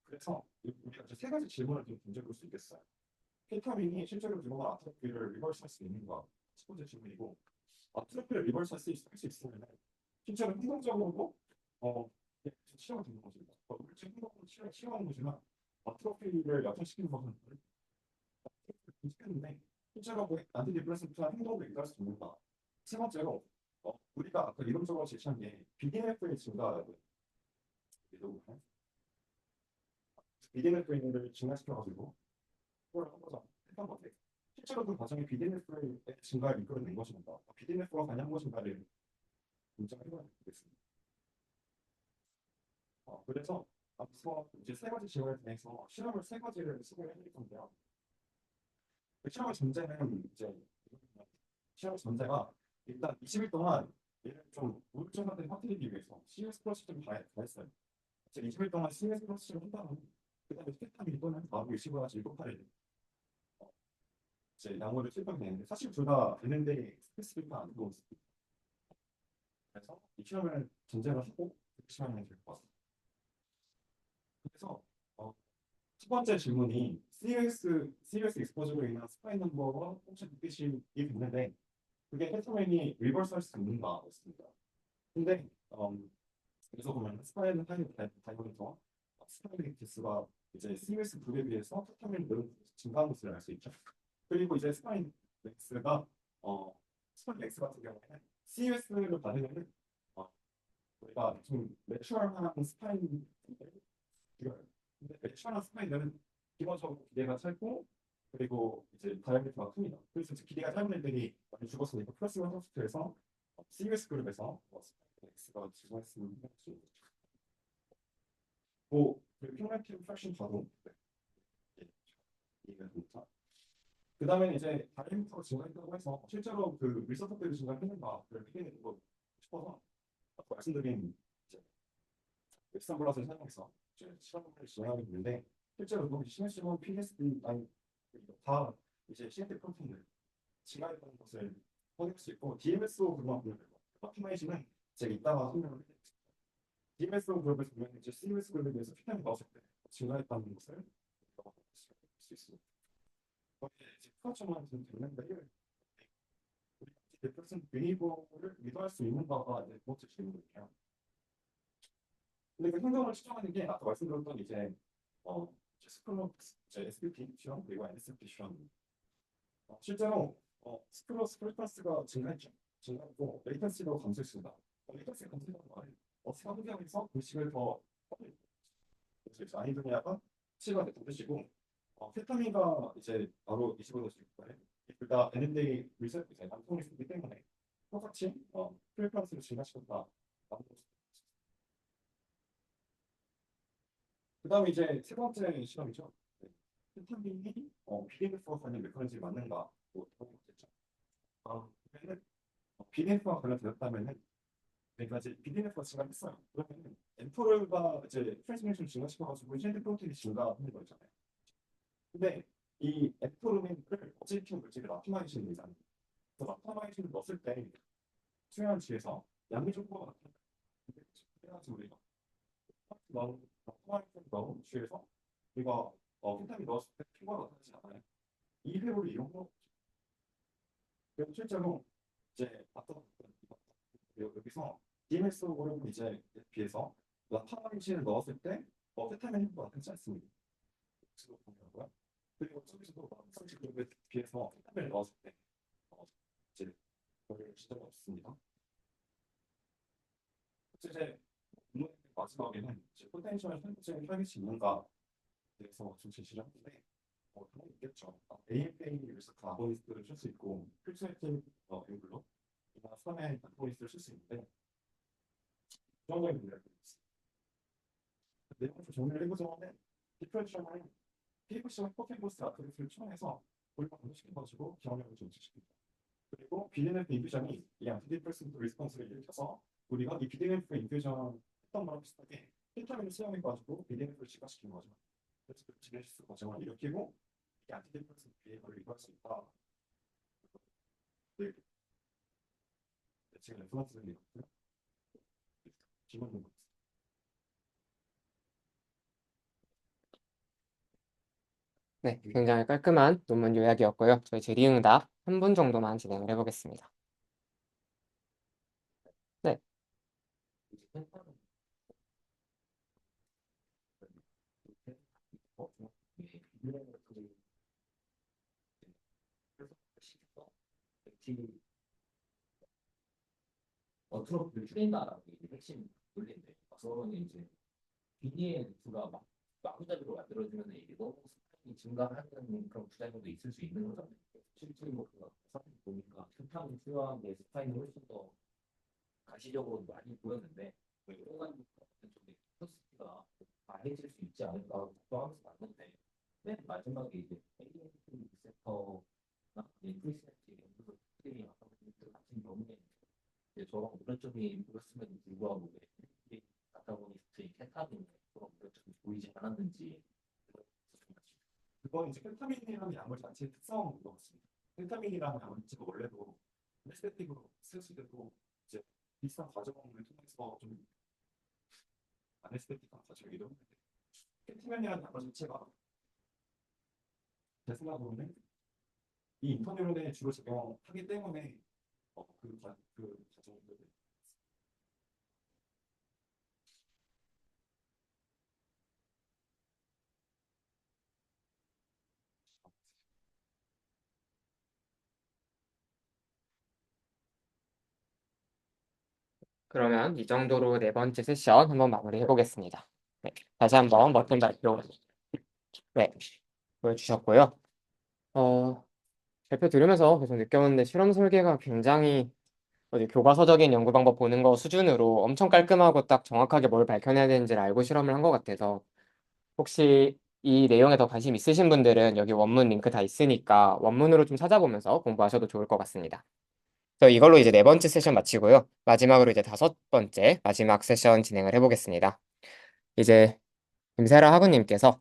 그래서 우리가 이제 세 가지 질문을 좀 던져볼 수 있겠어요. 케타민이 실제로 들어간 아트로피를 리버스할 수 있는가? 첫 번째 질문이고 아트로피를 리버스할 수 있으면 실제로 행동적으로도 치료가 되는 것입니다. 우울증 행동으로 치료하는 것이나 아트로피를 역전시키는 것은 비슷했는데 실제로 안티디프레센트한 행동을 유도할 수 있는가? 세 번째로 우리가 아까 이론적으로 제시한 게 BDNF의 증가라고 BDNF를 증가시켜가지고 그걸 한거죠. 했던 건데 실제로 그 과정에 BDNF의 증가를 이끌어낸 것입니다. BDNF가 관여한 것인가를 문제해봐야 되겠습니다. 그래서 앞서 이제 세 가지 질문에 대해서 실험을 세 가지를 소개해 드릴 건데요. 그 실험의 전제는 이제 실험 전제가 일단 20일 동안 얘를 좀 우울증 상태를 퍼뜨리기 위해서 CS 플러스를 가했어요. 20일 동안 CS 플러스를 한 다음에 그다음에 케타민 또는 마구 25가지 7팔을 이제 약물을 투입하게 되는데 사실 둘 다 되는데 스페시피크가 안 들어오습니다. 그래서 이 실험을 전제로 하고 실험을 될 것 같습니다. 그래서 첫 번째 질문이 COS 익스포저로 인한 스파인 넘버와 펑션 빛이 됐는데 그게 케타민이 리버스할 수 있는가 였습니다. 근데 여기서 보면 스파인 다이어리터 스파인 개수가 이제 COS 그룹에 비해서 케타민 증가한 것을 알 수 있죠. 그리고 이제 스파인 X가 스파인 X 같은 경우에는 COS를 받으면은 우리가 좀 내추럴한 스파인 근데 내추럴한 스파인은 기본적으로 기대가 짧고 그리고 이제 다이아미터가 큽니다. 그래서 이제 길이가 짧은 애들이 많이 죽었으니까 플러스 1 소프트에서 CUS 그룹에서 X가 지정했으면 해가지고 그 큐무레이티브 프랙션 봐도 이해가 됩니다. 그 다음에 이제 다이아미터가 증가했다고 해서 실제로 그 밀서폭들이 증가했는가를 확인해보고 싶어서 아까 말씀드린 이제 엑스블러스를 사용해서 이제 실험을 진행하고 있는데 실제로 그 심해시몬 PSD 아니 다 이제 CNT 프로틴을 증가했다는 것을 확인할 수 있고 DMSO 그룹만 보면 되고 파티마이신은 제가 이따가 설명을 해드리겠습니다. DMSO 그룹에서 보면 이제 CMS 그룹에 비해서 피타민 넣었을 때 증가했다는 것을 볼 수 있습니다. 거기에 이제 프로처만 좀 되는데 우리 디프레션 비헤이버를 믿어할 수 있는가가 이제 두 번째 질문이에요. 근데 그 행동을 측정하는 게 아까 말씀드렸던 이제 스크롤 이제 SPP 시험 그리고 NSP 시험 실제로 스크롤 프리퀀스가 증가했죠. 증가했고 레이턴시도 감소했습니다. 레이턴시가 감소했다는 말은 사무장에서 글씨를 더 그래서 이제 아이드니아가 치료가 됐던 뜻이고 케타민과 이제 바로 25도씩 둘다 NMDA 리셋 이제 남성이 쓰기 때문에 똑같이 프리퀀스를 증가시켰다. 그 다음에 이제 세 번째 실험이죠. 케타민이 비리미프와 관련 메커니즘이 맞는가? 뭐 됐죠. 그러면 비리미프와 관련되었다면은 그러니까 이제 비리미프가 증가했어요. 그러면 엠포를가 이제 트랜스미션 증가시켜가지고 젠드 프로틴이 증가하는 거 있잖아요. 근데 이 엠포르민을 어제이팅 물질을 라피마이신을 내잖아요. 그래서 라피마이신을 넣었을 때 수용치에서 양이 조금 더 같아요. 그래가지고 우리가 너무 취해서 우리가 펜타민 넣었을 때 피부가 나타나지 않아요. 이 회로를 이용하고 그리고 실제로 이제 아까 여기서 DMS 그룹은 이제 비해서 라파마이신을 넣었을 때 페타민 회로가 나타나지 않습니다. 그리고 저기서도 마찬가지 그룹에 비해서 페타민을 넣었을 때 이제 별 시도가 없습니다. 이제 마지막에는 포텐셜 현재 타깃이 있는가 대해서 좀 제시를 하는데 당연히 있겠죠. AFA 리서트 아고니스트를 쓸 수 있고 필수액팅 앵글로 이나 선의 아고니스트를 쓸 수 있는데 부정적인 문제가 있습니다. 내용을 좀 정리를 해보자면 디퍼런셜은 PFC와 포텐보스 아크리스를 추론해서 골반 분석시켜가지고 기억력을 좀 지식합니다. 그리고 BDNF 인퓨전이 이 안티디프레센트 리스폰스를 일으켜서 우리가 이 BDNF 인퓨전 했던 거랑 비슷하게 필터민을 사용해가지고 BDNF를 증가시키는 거죠. 그래서 그 지네시스 과정을 일으키고 이 안티디프레센트 비해버를 이루할 수 있다. 네. 제가 레퍼런스를 읽었고요. 질문 좀 보겠습니다. 네, 굉장히 깔끔한 논문 요약이었고요. 저희 질의응답 3분 정도만 진행을 해보겠습니다. 네. 트로피를 줄인다라는 게 핵심 논리인데 서로는 이제 BDNF가 막 마구잡이로 만들어지면 이게 너무 스파이크 증가하는 그런 부작용도 있을 수 있는 거잖아요. 실제로 뭐 사실 보니까 스파이크 투여한 게 스파이크 훨씬 더 가시적으로 많이 보였는데 이런 쪽에 코스트가 강해질 수 있지 않을까 걱정하면서 봤는데 맨 마지막에 이제 ADNF 리셉터나 인프리센트 연구소 특징이 같은 경우에 저런 우려점이 보였음에도 불구하고 왜 아타고니스트의 케타민에 그런 우려점이 보이지 않았는지 그건 이제 펜타민이라는 약물 자체의 특성인 것 같습니다. 펜타민이라는 약물 자체가 원래도 에스테틱으로 쓸 수 있고 이제 비슷한 과정을 통해서 좀 아네스테틱한 과정이기도 한데 펜타민이라는 약물 자체가 제 생각으로는 이 인터뉴런에 주로 적용하기 때문에 그 과정을 그러면 이 정도로 네 번째 세션 한번 마무리해 보겠습니다. 네, 다시 한번 멋진 발표 네, 보여주셨고요. 어, 발표 들으면서 계속 느꼈는데 실험 설계가 굉장히 어디 교과서적인 연구 방법 보는 거 수준으로 엄청 깔끔하고 딱 정확하게 뭘 밝혀내야 되는지를 알고 실험을 한 것 같아서 혹시 이 내용에 더 관심 있으신 분들은 여기 원문 링크 다 있으니까 원문으로 좀 찾아보면서 공부하셔도 좋을 것 같습니다. 그래서 이걸로 이제 네 번째 세션 마치고요. 마지막으로 이제 다섯 번째 마지막 세션 진행을 해보겠습니다. 이제 김세라 학우님께서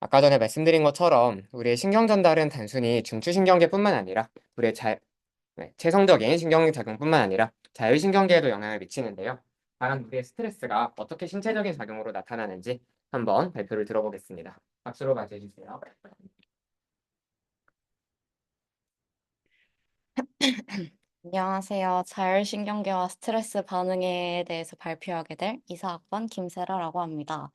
아까 전에 말씀드린 것처럼 우리의 신경 전달은 단순히 중추신경계뿐만 아니라 우리의 체성적인 신경작용뿐만 아니라 자율신경계에도 영향을 미치는데요. 과연 우리의 스트레스가 어떻게 신체적인 작용으로 나타나는지 한번 발표를 들어보겠습니다. 박수로 맞이해 주세요. 안녕하세요. 자율신경계와 스트레스 반응에 대해서 발표하게 될 이사학번 김세라라고 합니다.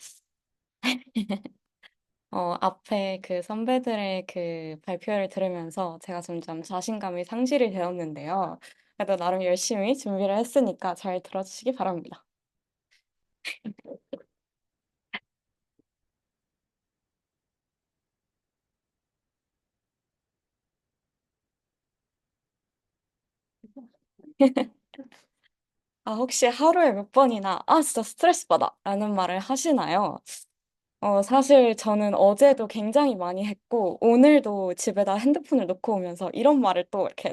앞에 그 선배들의 그 발표를 들으면서 제가 점점 자신감이 상실이 되었는데요. 그래도 나름 열심히 준비를 했으니까 잘 들어주시기 바랍니다. 혹시 하루에 몇 번이나 진짜 스트레스 받아 라는 말을 하시나요? 사실 저는 어제도 굉장히 많이 했고, 오늘도 집에다 핸드폰을 놓고 오면서 이런 말을 또 이렇게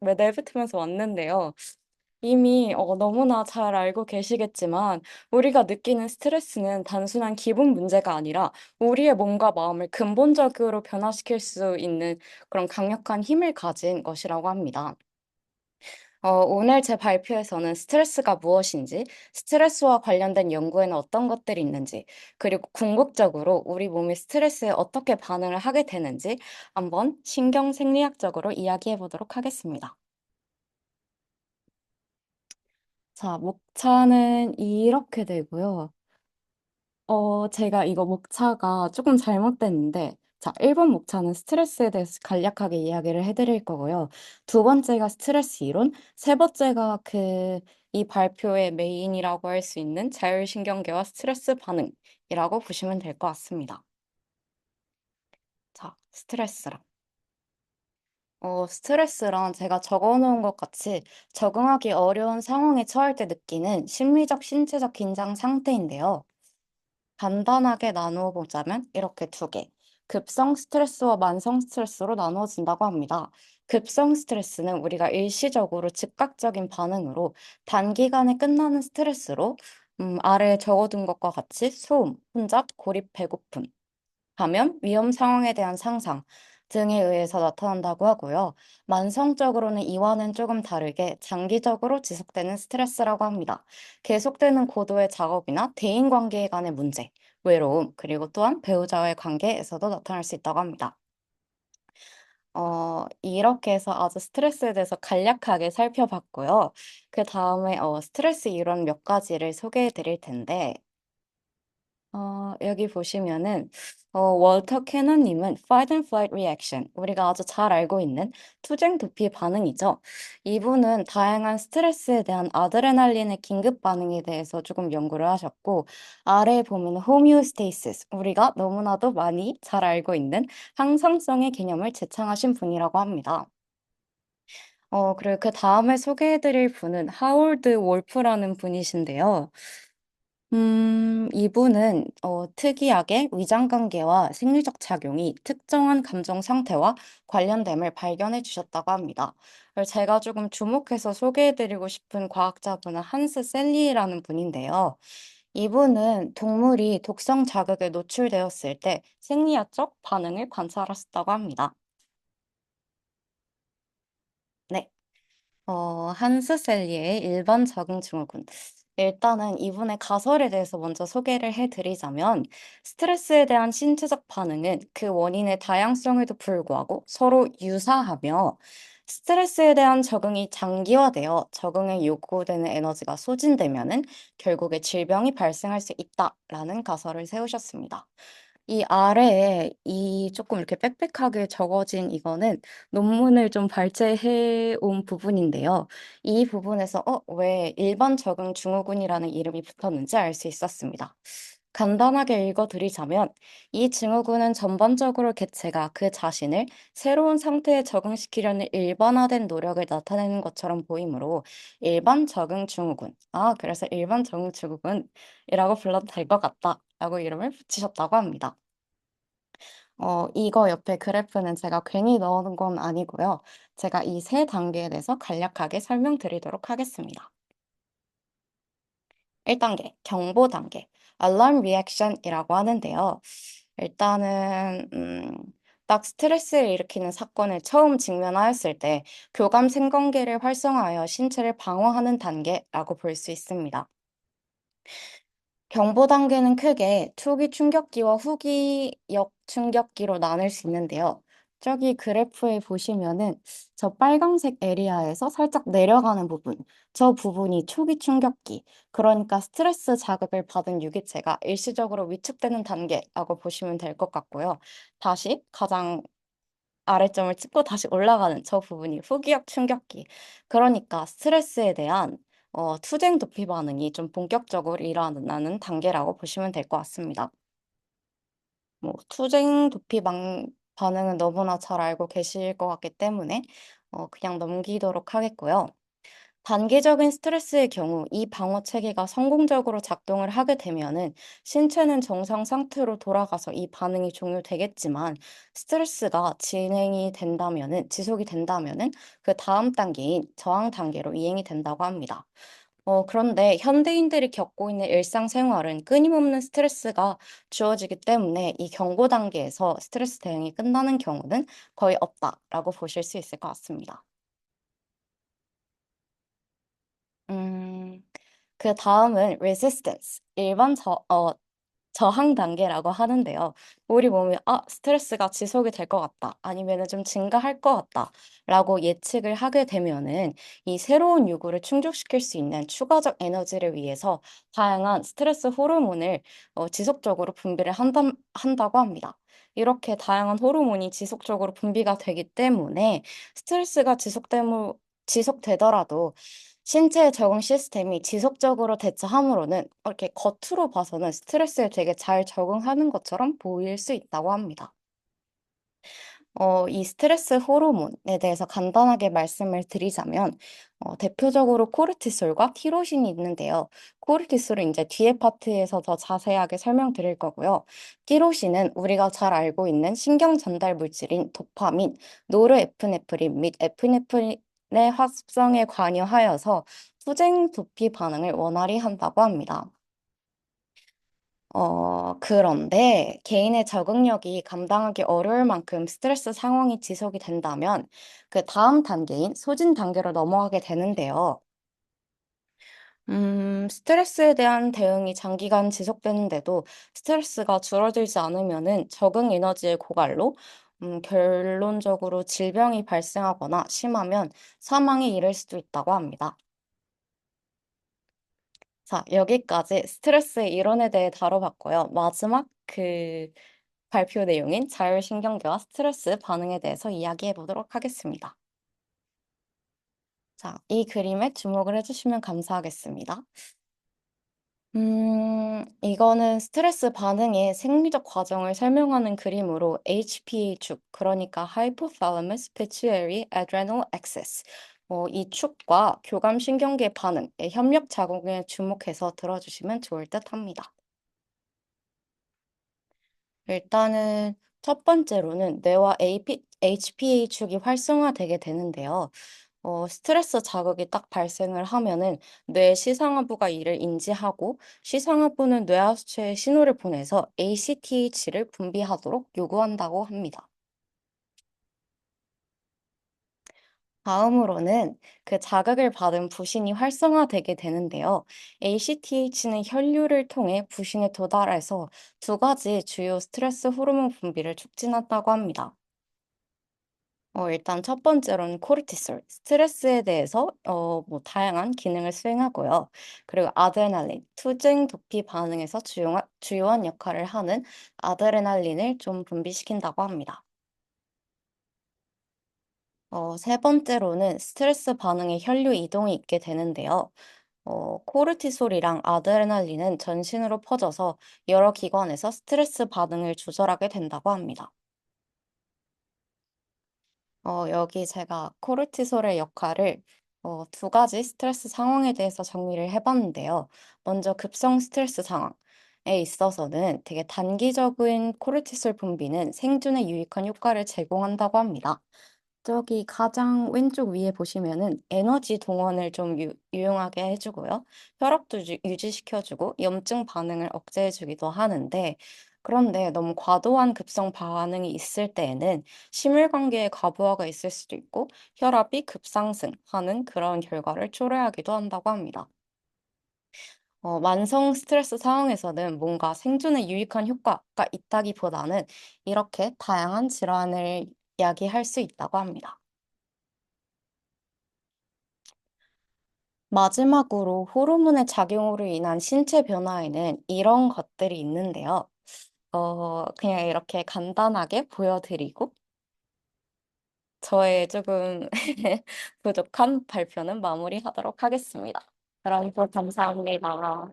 내뱉으면서 왔는데요. 이미 너무나 잘 알고 계시겠지만, 우리가 느끼는 스트레스는 단순한 기분 문제가 아니라 우리의 몸과 마음을 근본적으로 변화시킬 수 있는 그런 강력한 힘을 가진 것이라고 합니다. 오늘 제 발표에서는 스트레스가 무엇인지, 스트레스와 관련된 연구에는 어떤 것들이 있는지, 그리고 궁극적으로 우리 몸이 스트레스에 어떻게 반응을 하게 되는지 한번 신경생리학적으로 이야기해 보도록 하겠습니다. 자, 목차는 이렇게 되고요. 제가 이거 목차가 조금 잘못됐는데, 자, 1번 목차는 스트레스에 대해서 간략하게 이야기를 해드릴 거고요. 두 번째가 스트레스 이론, 세 번째가 이 발표의 메인이라고 할 수 있는 자율신경계와 스트레스 반응이라고 보시면 될 것 같습니다. 자, 스트레스랑 제가 적어 놓은 것 같이 적응하기 어려운 상황에 처할 때 느끼는 심리적, 신체적 긴장 상태인데요. 간단하게 나누어 보자면 이렇게 두 개. 급성 스트레스와 만성 스트레스로 나누어진다고 합니다. 급성 스트레스는 우리가 일시적으로 즉각적인 반응으로 단기간에 끝나는 스트레스로 아래에 적어둔 것과 같이 소음, 혼잡, 고립, 배고픔, 감염, 위험 상황에 대한 상상 등에 의해서 나타난다고 하고요. 만성적으로는 이와는 조금 다르게 장기적으로 지속되는 스트레스라고 합니다. 계속되는 고도의 작업이나 대인관계 간의 문제, 외로움, 그리고 또한 배우자와의 관계에서도 나타날 수 있다고 합니다. 이렇게 해서 아주 스트레스에 대해서 간략하게 살펴봤고요. 그 다음에 스트레스 이론 몇 가지를 소개해 드릴 텐데, 여기 보시면은 월터 캐넌님은 Fight and Flight Reaction, 우리가 아주 잘 알고 있는 투쟁 도피 반응이죠. 이분은 다양한 스트레스에 대한 아드레날린의 긴급 반응에 대해서 조금 연구를 하셨고, 아래에 보면 호미오스테이시스, 우리가 너무나도 많이 잘 알고 있는 항상성의 개념을 제창하신 분이라고 합니다. 그리고 그 다음에 소개해드릴 분은 하월드 wol프라는 분이신데요. 이분은 특이하게 위장관계와 생리적 작용이 특정한 감정 상태와 관련됨을 발견해 주셨다고 합니다. 그래서 제가 조금 주목해서 소개해드리고 싶은 과학자분은 한스 셀리라는 분인데요. 이분은 동물이 독성 자극에 노출되었을 때 생리학적 반응을 관찰하셨다고 합니다. 네. 한스 셀리의 일반 적응 증후군. 일단은 이분의 가설에 대해서 먼저 소개를 해드리자면, 스트레스에 대한 신체적 반응은 그 원인의 다양성에도 불구하고 서로 유사하며, 스트레스에 대한 적응이 장기화되어 적응에 요구되는 에너지가 소진되면은 결국에 질병이 발생할 수 있다라는 가설을 세우셨습니다. 이 아래에 이 조금 이렇게 빽빽하게 적어진 이거는 논문을 좀 발제해 온 부분인데요. 이 부분에서 왜 일반 적응 증후군이라는 이름이 붙었는지 알 수 있었습니다. 간단하게 읽어드리자면, 이 증후군은 전반적으로 개체가 그 자신을 새로운 상태에 적응시키려는 일반화된 노력을 나타내는 것처럼 보이므로 일반 적응 증후군, 그래서 일반 적응 증후군이라고 불러도 될 것 같다 라고 이름을 붙이셨다고 합니다. 이거 옆에 그래프는 제가 괜히 넣은 건 아니고요. 제가 이 세 단계에 대해서 간략하게 설명드리도록 하겠습니다. 1단계, 경보 단계, alarm reaction이라고 하는데요. 일단은, 딱 스트레스를 일으키는 사건을 처음 직면하였을 때 교감 생관계를 활성화하여 신체를 방어하는 단계라고 볼 수 있습니다. 경보 단계는 크게 투기 충격기와 후기 역 충격기로 나눌 수 있는데요. 저기 그래프에 보시면은 저 빨강색 에리아에서 살짝 내려가는 부분, 저 부분이 초기 충격기, 그러니까 스트레스 자극을 받은 유기체가 일시적으로 위축되는 단계라고 보시면 될 것 같고요. 다시 가장 아래점을 찍고 다시 올라가는 저 부분이 후기역 충격기. 그러니까 스트레스에 대한 투쟁 도피 반응이 좀 본격적으로 일어나는 단계라고 보시면 될 것 같습니다. 뭐 투쟁 도피 반응은 너무나 잘 알고 계실 것 같기 때문에 그냥 넘기도록 하겠고요. 단기적인 스트레스의 경우 이 방어 체계가 성공적으로 작동을 하게 되면은 신체는 정상 상태로 돌아가서 이 반응이 종료되겠지만 스트레스가 지속이 된다면은 그 다음 단계인 저항 단계로 이행이 된다고 합니다. 그런데 현대인들이 겪고 있는 일상생활은 끊임없는 스트레스가 주어지기 때문에 이 경고 단계에서 스트레스 대응이 끝나는 경우는 거의 없다라고 보실 수 있을 것 같습니다. 음, 그 다음은 resistance, 저항 단계라고 하는데요. 우리 몸이 스트레스가 지속이 될 것 같다, 아니면은 좀 증가할 것 같다라고 예측을 하게 되면은 이 새로운 요구를 충족시킬 수 있는 추가적 에너지를 위해서 다양한 스트레스 호르몬을 지속적으로 분비를 한다고 합니다. 이렇게 다양한 호르몬이 지속적으로 분비가 되기 때문에 스트레스가 지속되더라도 신체의 적응 시스템이 지속적으로 대처함으로는 이렇게 겉으로 봐서는 스트레스에 되게 잘 적응하는 것처럼 보일 수 있다고 합니다. 이 스트레스 호르몬에 대해서 간단하게 말씀을 드리자면, 대표적으로 코르티솔과 티로신이 있는데요. 코르티솔은 이제 뒤에 파트에서 더 자세하게 설명드릴 거고요. 티로신은 우리가 잘 알고 있는 신경 전달 물질인 도파민, 노르에프네프린 및 에프네프린의 합성에 관여하여서 투쟁 도피 반응을 원활히 한다고 합니다. 그런데 개인의 적응력이 감당하기 어려울 만큼 스트레스 상황이 지속이 된다면 그 다음 단계인 소진 단계로 넘어가게 되는데요. 스트레스에 대한 대응이 장기간 지속되는데도 스트레스가 줄어들지 않으면은 적응 에너지의 고갈로 결론적으로 질병이 발생하거나 심하면 사망에 이를 수도 있다고 합니다. 자, 여기까지 스트레스의 이론에 대해 다뤄봤고요. 마지막 발표 내용인 자율신경계와 스트레스 반응에 대해서 이야기해 보도록 하겠습니다. 자, 이 그림에 주목을 해주시면 감사하겠습니다. 이거는 스트레스 반응의 생리적 과정을 설명하는 그림으로 HPA 축, 그러니까 Hypothalamus Pituitary Adrenal Axis, 이 축과 교감신경계 반응의 협력 작용에 주목해서 들어주시면 좋을 듯 합니다. 일단은 첫 번째로는 뇌와 HPA 축이 활성화되게 되는데요. 스트레스 자극이 딱 발생을 하면은 뇌 시상하부가 이를 인지하고 시상하부는 뇌하수체에 신호를 보내서 ACTH를 분비하도록 요구한다고 합니다. 다음으로는 그 자극을 받은 부신이 활성화되게 되는데요. ACTH는 혈류를 통해 부신에 도달해서 두 가지 주요 스트레스 호르몬 분비를 촉진한다고 합니다. 일단 첫 번째로는 코르티솔, 스트레스에 대해서 뭐 다양한 기능을 수행하고요. 그리고 아드레날린, 투쟁 도피 반응에서 주요한 역할을 하는 아드레날린을 좀 분비시킨다고 합니다. 세 번째로는 스트레스 반응에 혈류 이동이 있게 되는데요. 코르티솔이랑 아드레날린은 전신으로 퍼져서 여러 기관에서 스트레스 반응을 조절하게 된다고 합니다. 여기 제가 코르티솔의 역할을 두 가지 스트레스 상황에 대해서 정리를 해봤는데요. 먼저 급성 스트레스 상황에 있어서는 되게 단기적인 코르티솔 분비는 생존에 유익한 효과를 제공한다고 합니다. 저기 가장 왼쪽 위에 보시면은 에너지 동원을 좀 유용하게 해주고요. 혈압도 유지시켜주고 염증 반응을 억제해주기도 하는데, 그런데 너무 과도한 급성 반응이 있을 때에는 심혈관계에 과부하가 있을 수도 있고 혈압이 급상승하는 그런 결과를 초래하기도 한다고 합니다. 만성 스트레스 상황에서는 뭔가 생존에 유익한 효과가 있다기보다는 이렇게 다양한 질환을 야기할 수 있다고 합니다. 마지막으로 호르몬의 작용으로 인한 신체 변화에는 이런 것들이 있는데요. 그냥 이렇게 간단하게 보여드리고 저의 조금 부족한 발표는 마무리하도록 하겠습니다. 그럼 또 감사합니다.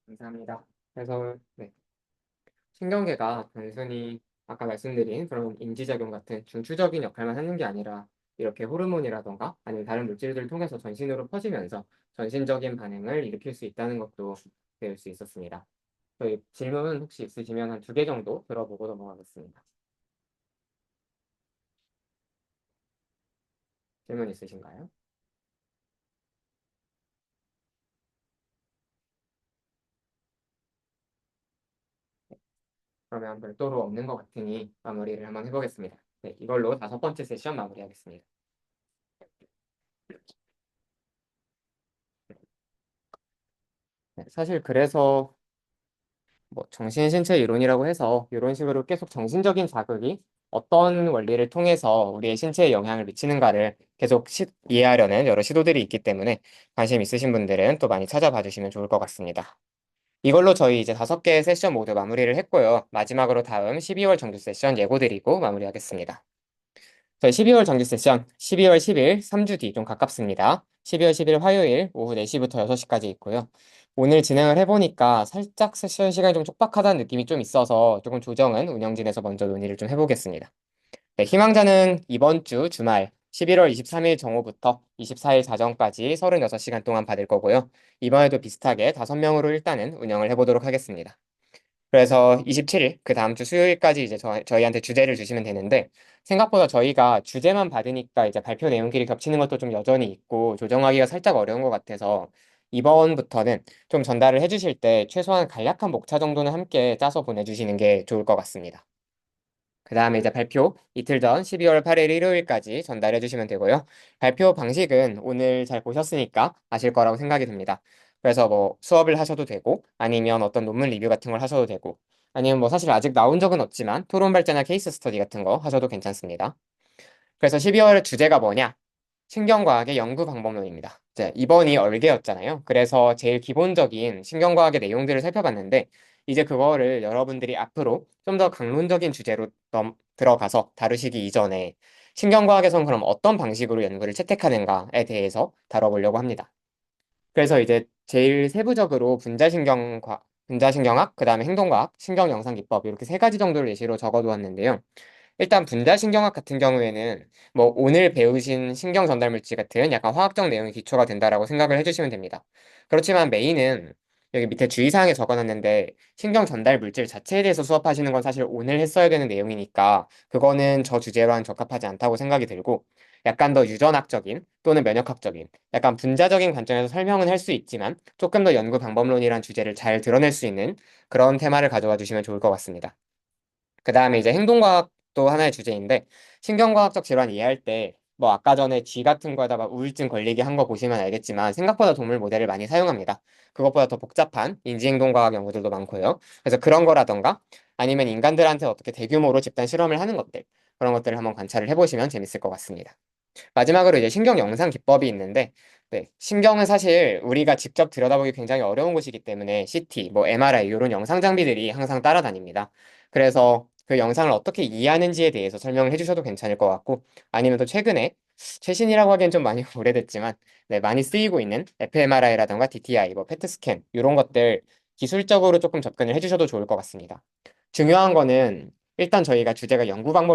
감사합니다. 그래서 네, 신경계가 단순히 아까 말씀드린 그런 인지작용 같은 중추적인 역할만 하는 게 아니라 이렇게 호르몬이라던가 아니면 다른 물질들을 통해서 전신으로 퍼지면서 전신적인 반응을 일으킬 수 있다는 것도 배울 수 있었습니다. 저희 질문 혹시 있으시면 한 2개 정도 들어보고 넘어가겠습니다. 질문 있으신가요? 그러면 별도로 없는 것 같으니 마무리를 한번 해보겠습니다. 네, 이걸로 5번째 세션 마무리하겠습니다. 네, 사실 그래서 뭐 정신신체 이론이라고 해서 이런 식으로 계속 정신적인 자극이 어떤 원리를 통해서 우리의 신체에 영향을 미치는가를 계속 이해하려는 여러 시도들이 있기 때문에 관심 있으신 분들은 또 많이 찾아봐 주시면 좋을 것 같습니다. 이걸로 저희 이제 5개의 세션 모두 마무리를 했고요. 마지막으로 다음 12월 정규 세션 예고드리고 마무리하겠습니다. 저희 12월 정규 세션 12월 10일 3주 뒤 좀 가깝습니다. 12월 10일 화요일 오후 4시부터 6시까지 있고요. 오늘 진행을 해보니까 살짝 세션 시간이 좀 촉박하다는 느낌이 좀 있어서 조금 조정은 운영진에서 먼저 논의를 좀 해보겠습니다. 네, 희망자는 이번 주 주말 11월 23일 정오부터 24일 자정까지 36시간 동안 받을 거고요. 이번에도 비슷하게 5명으로 일단은 운영을 해보도록 하겠습니다. 그래서 27일, 그 다음 주 수요일까지 이제 저희한테 주제를 주시면 되는데, 생각보다 저희가 주제만 받으니까 이제 발표 내용끼리 겹치는 것도 좀 여전히 있고, 조정하기가 살짝 어려운 것 같아서, 이번부터는 좀 전달을 해주실 때 최소한 간략한 목차 정도는 함께 짜서 보내주시는 게 좋을 것 같습니다. 그 다음에 이제 발표 이틀 전 12월 8일 일요일까지 전달해 주시면 되고요. 발표 방식은 오늘 잘 보셨으니까 아실 거라고 생각이 듭니다. 그래서 뭐 수업을 하셔도 되고 아니면 어떤 논문 리뷰 같은 걸 하셔도 되고 아니면 뭐 사실 아직 나온 적은 없지만 토론 발제나 케이스 스터디 같은 거 하셔도 괜찮습니다. 그래서 12월 주제가 뭐냐? 신경과학의 연구 방법론입니다. 이제 이번이 얼개였잖아요. 그래서 제일 기본적인 신경과학의 내용들을 살펴봤는데 이제 그거를 여러분들이 앞으로 좀 더 강론적인 주제로 들어가서 다루시기 이전에 신경과학에선 그럼 어떤 방식으로 연구를 채택하는가에 대해서 다뤄보려고 합니다. 그래서 이제 제일 세부적으로 분자신경학, 그다음에 행동과학, 신경영상기법 이렇게 3가지 정도를 예시로 적어두었는데요. 일단 분자신경학 같은 경우에는 뭐 오늘 배우신 신경 전달 물질 같은 약간 화학적 내용이 기초가 된다라고 생각을 해주시면 됩니다. 그렇지만 메인은 여기 밑에 주의사항에 적어놨는데 신경 전달 물질 자체에 대해서 수업하시는 건 사실 오늘 했어야 되는 내용이니까 그거는 저 주제로는 적합하지 않다고 생각이 들고 약간 더 유전학적인 또는 면역학적인 약간 분자적인 관점에서 설명은 할 수 있지만 조금 더 연구 방법론이란 주제를 잘 드러낼 수 있는 그런 테마를 가져와 주시면 좋을 것 같습니다. 그 다음에 이제 행동과학도 하나의 주제인데 신경과학적 질환 이해할 때 뭐 아까 전에 쥐 같은 거에다가 우울증 걸리게 한 거 보시면 알겠지만 생각보다 동물 모델을 많이 사용합니다. 그것보다 더 복잡한 인지행동과학 연구들도 많고요. 그래서 그런 거라던가 아니면 인간들한테 어떻게 대규모로 집단 실험을 하는 것들 그런 것들을 한번 관찰을 해보시면 재밌을 것 같습니다. 마지막으로 이제 신경 영상 기법이 있는데, 네, 신경은 사실 우리가 직접 들여다보기 굉장히 어려운 곳이기 때문에 CT, 뭐 MRI 이런 영상 장비들이 항상 따라다닙니다. 그래서 그 영상을 어떻게 이해하는지에 대해서 설명을 해주셔도 괜찮을 것 같고, 아니면 또 최근에 최신이라고 하기엔 좀 많이 오래됐지만 네, 많이 쓰이고 있는 fMRI라던가 DTI, 뭐 페트 스캔 이런 것들 기술적으로 조금 접근을 해주셔도 좋을 것 같습니다. 중요한 거는 일단 저희가 주제가 연구 방법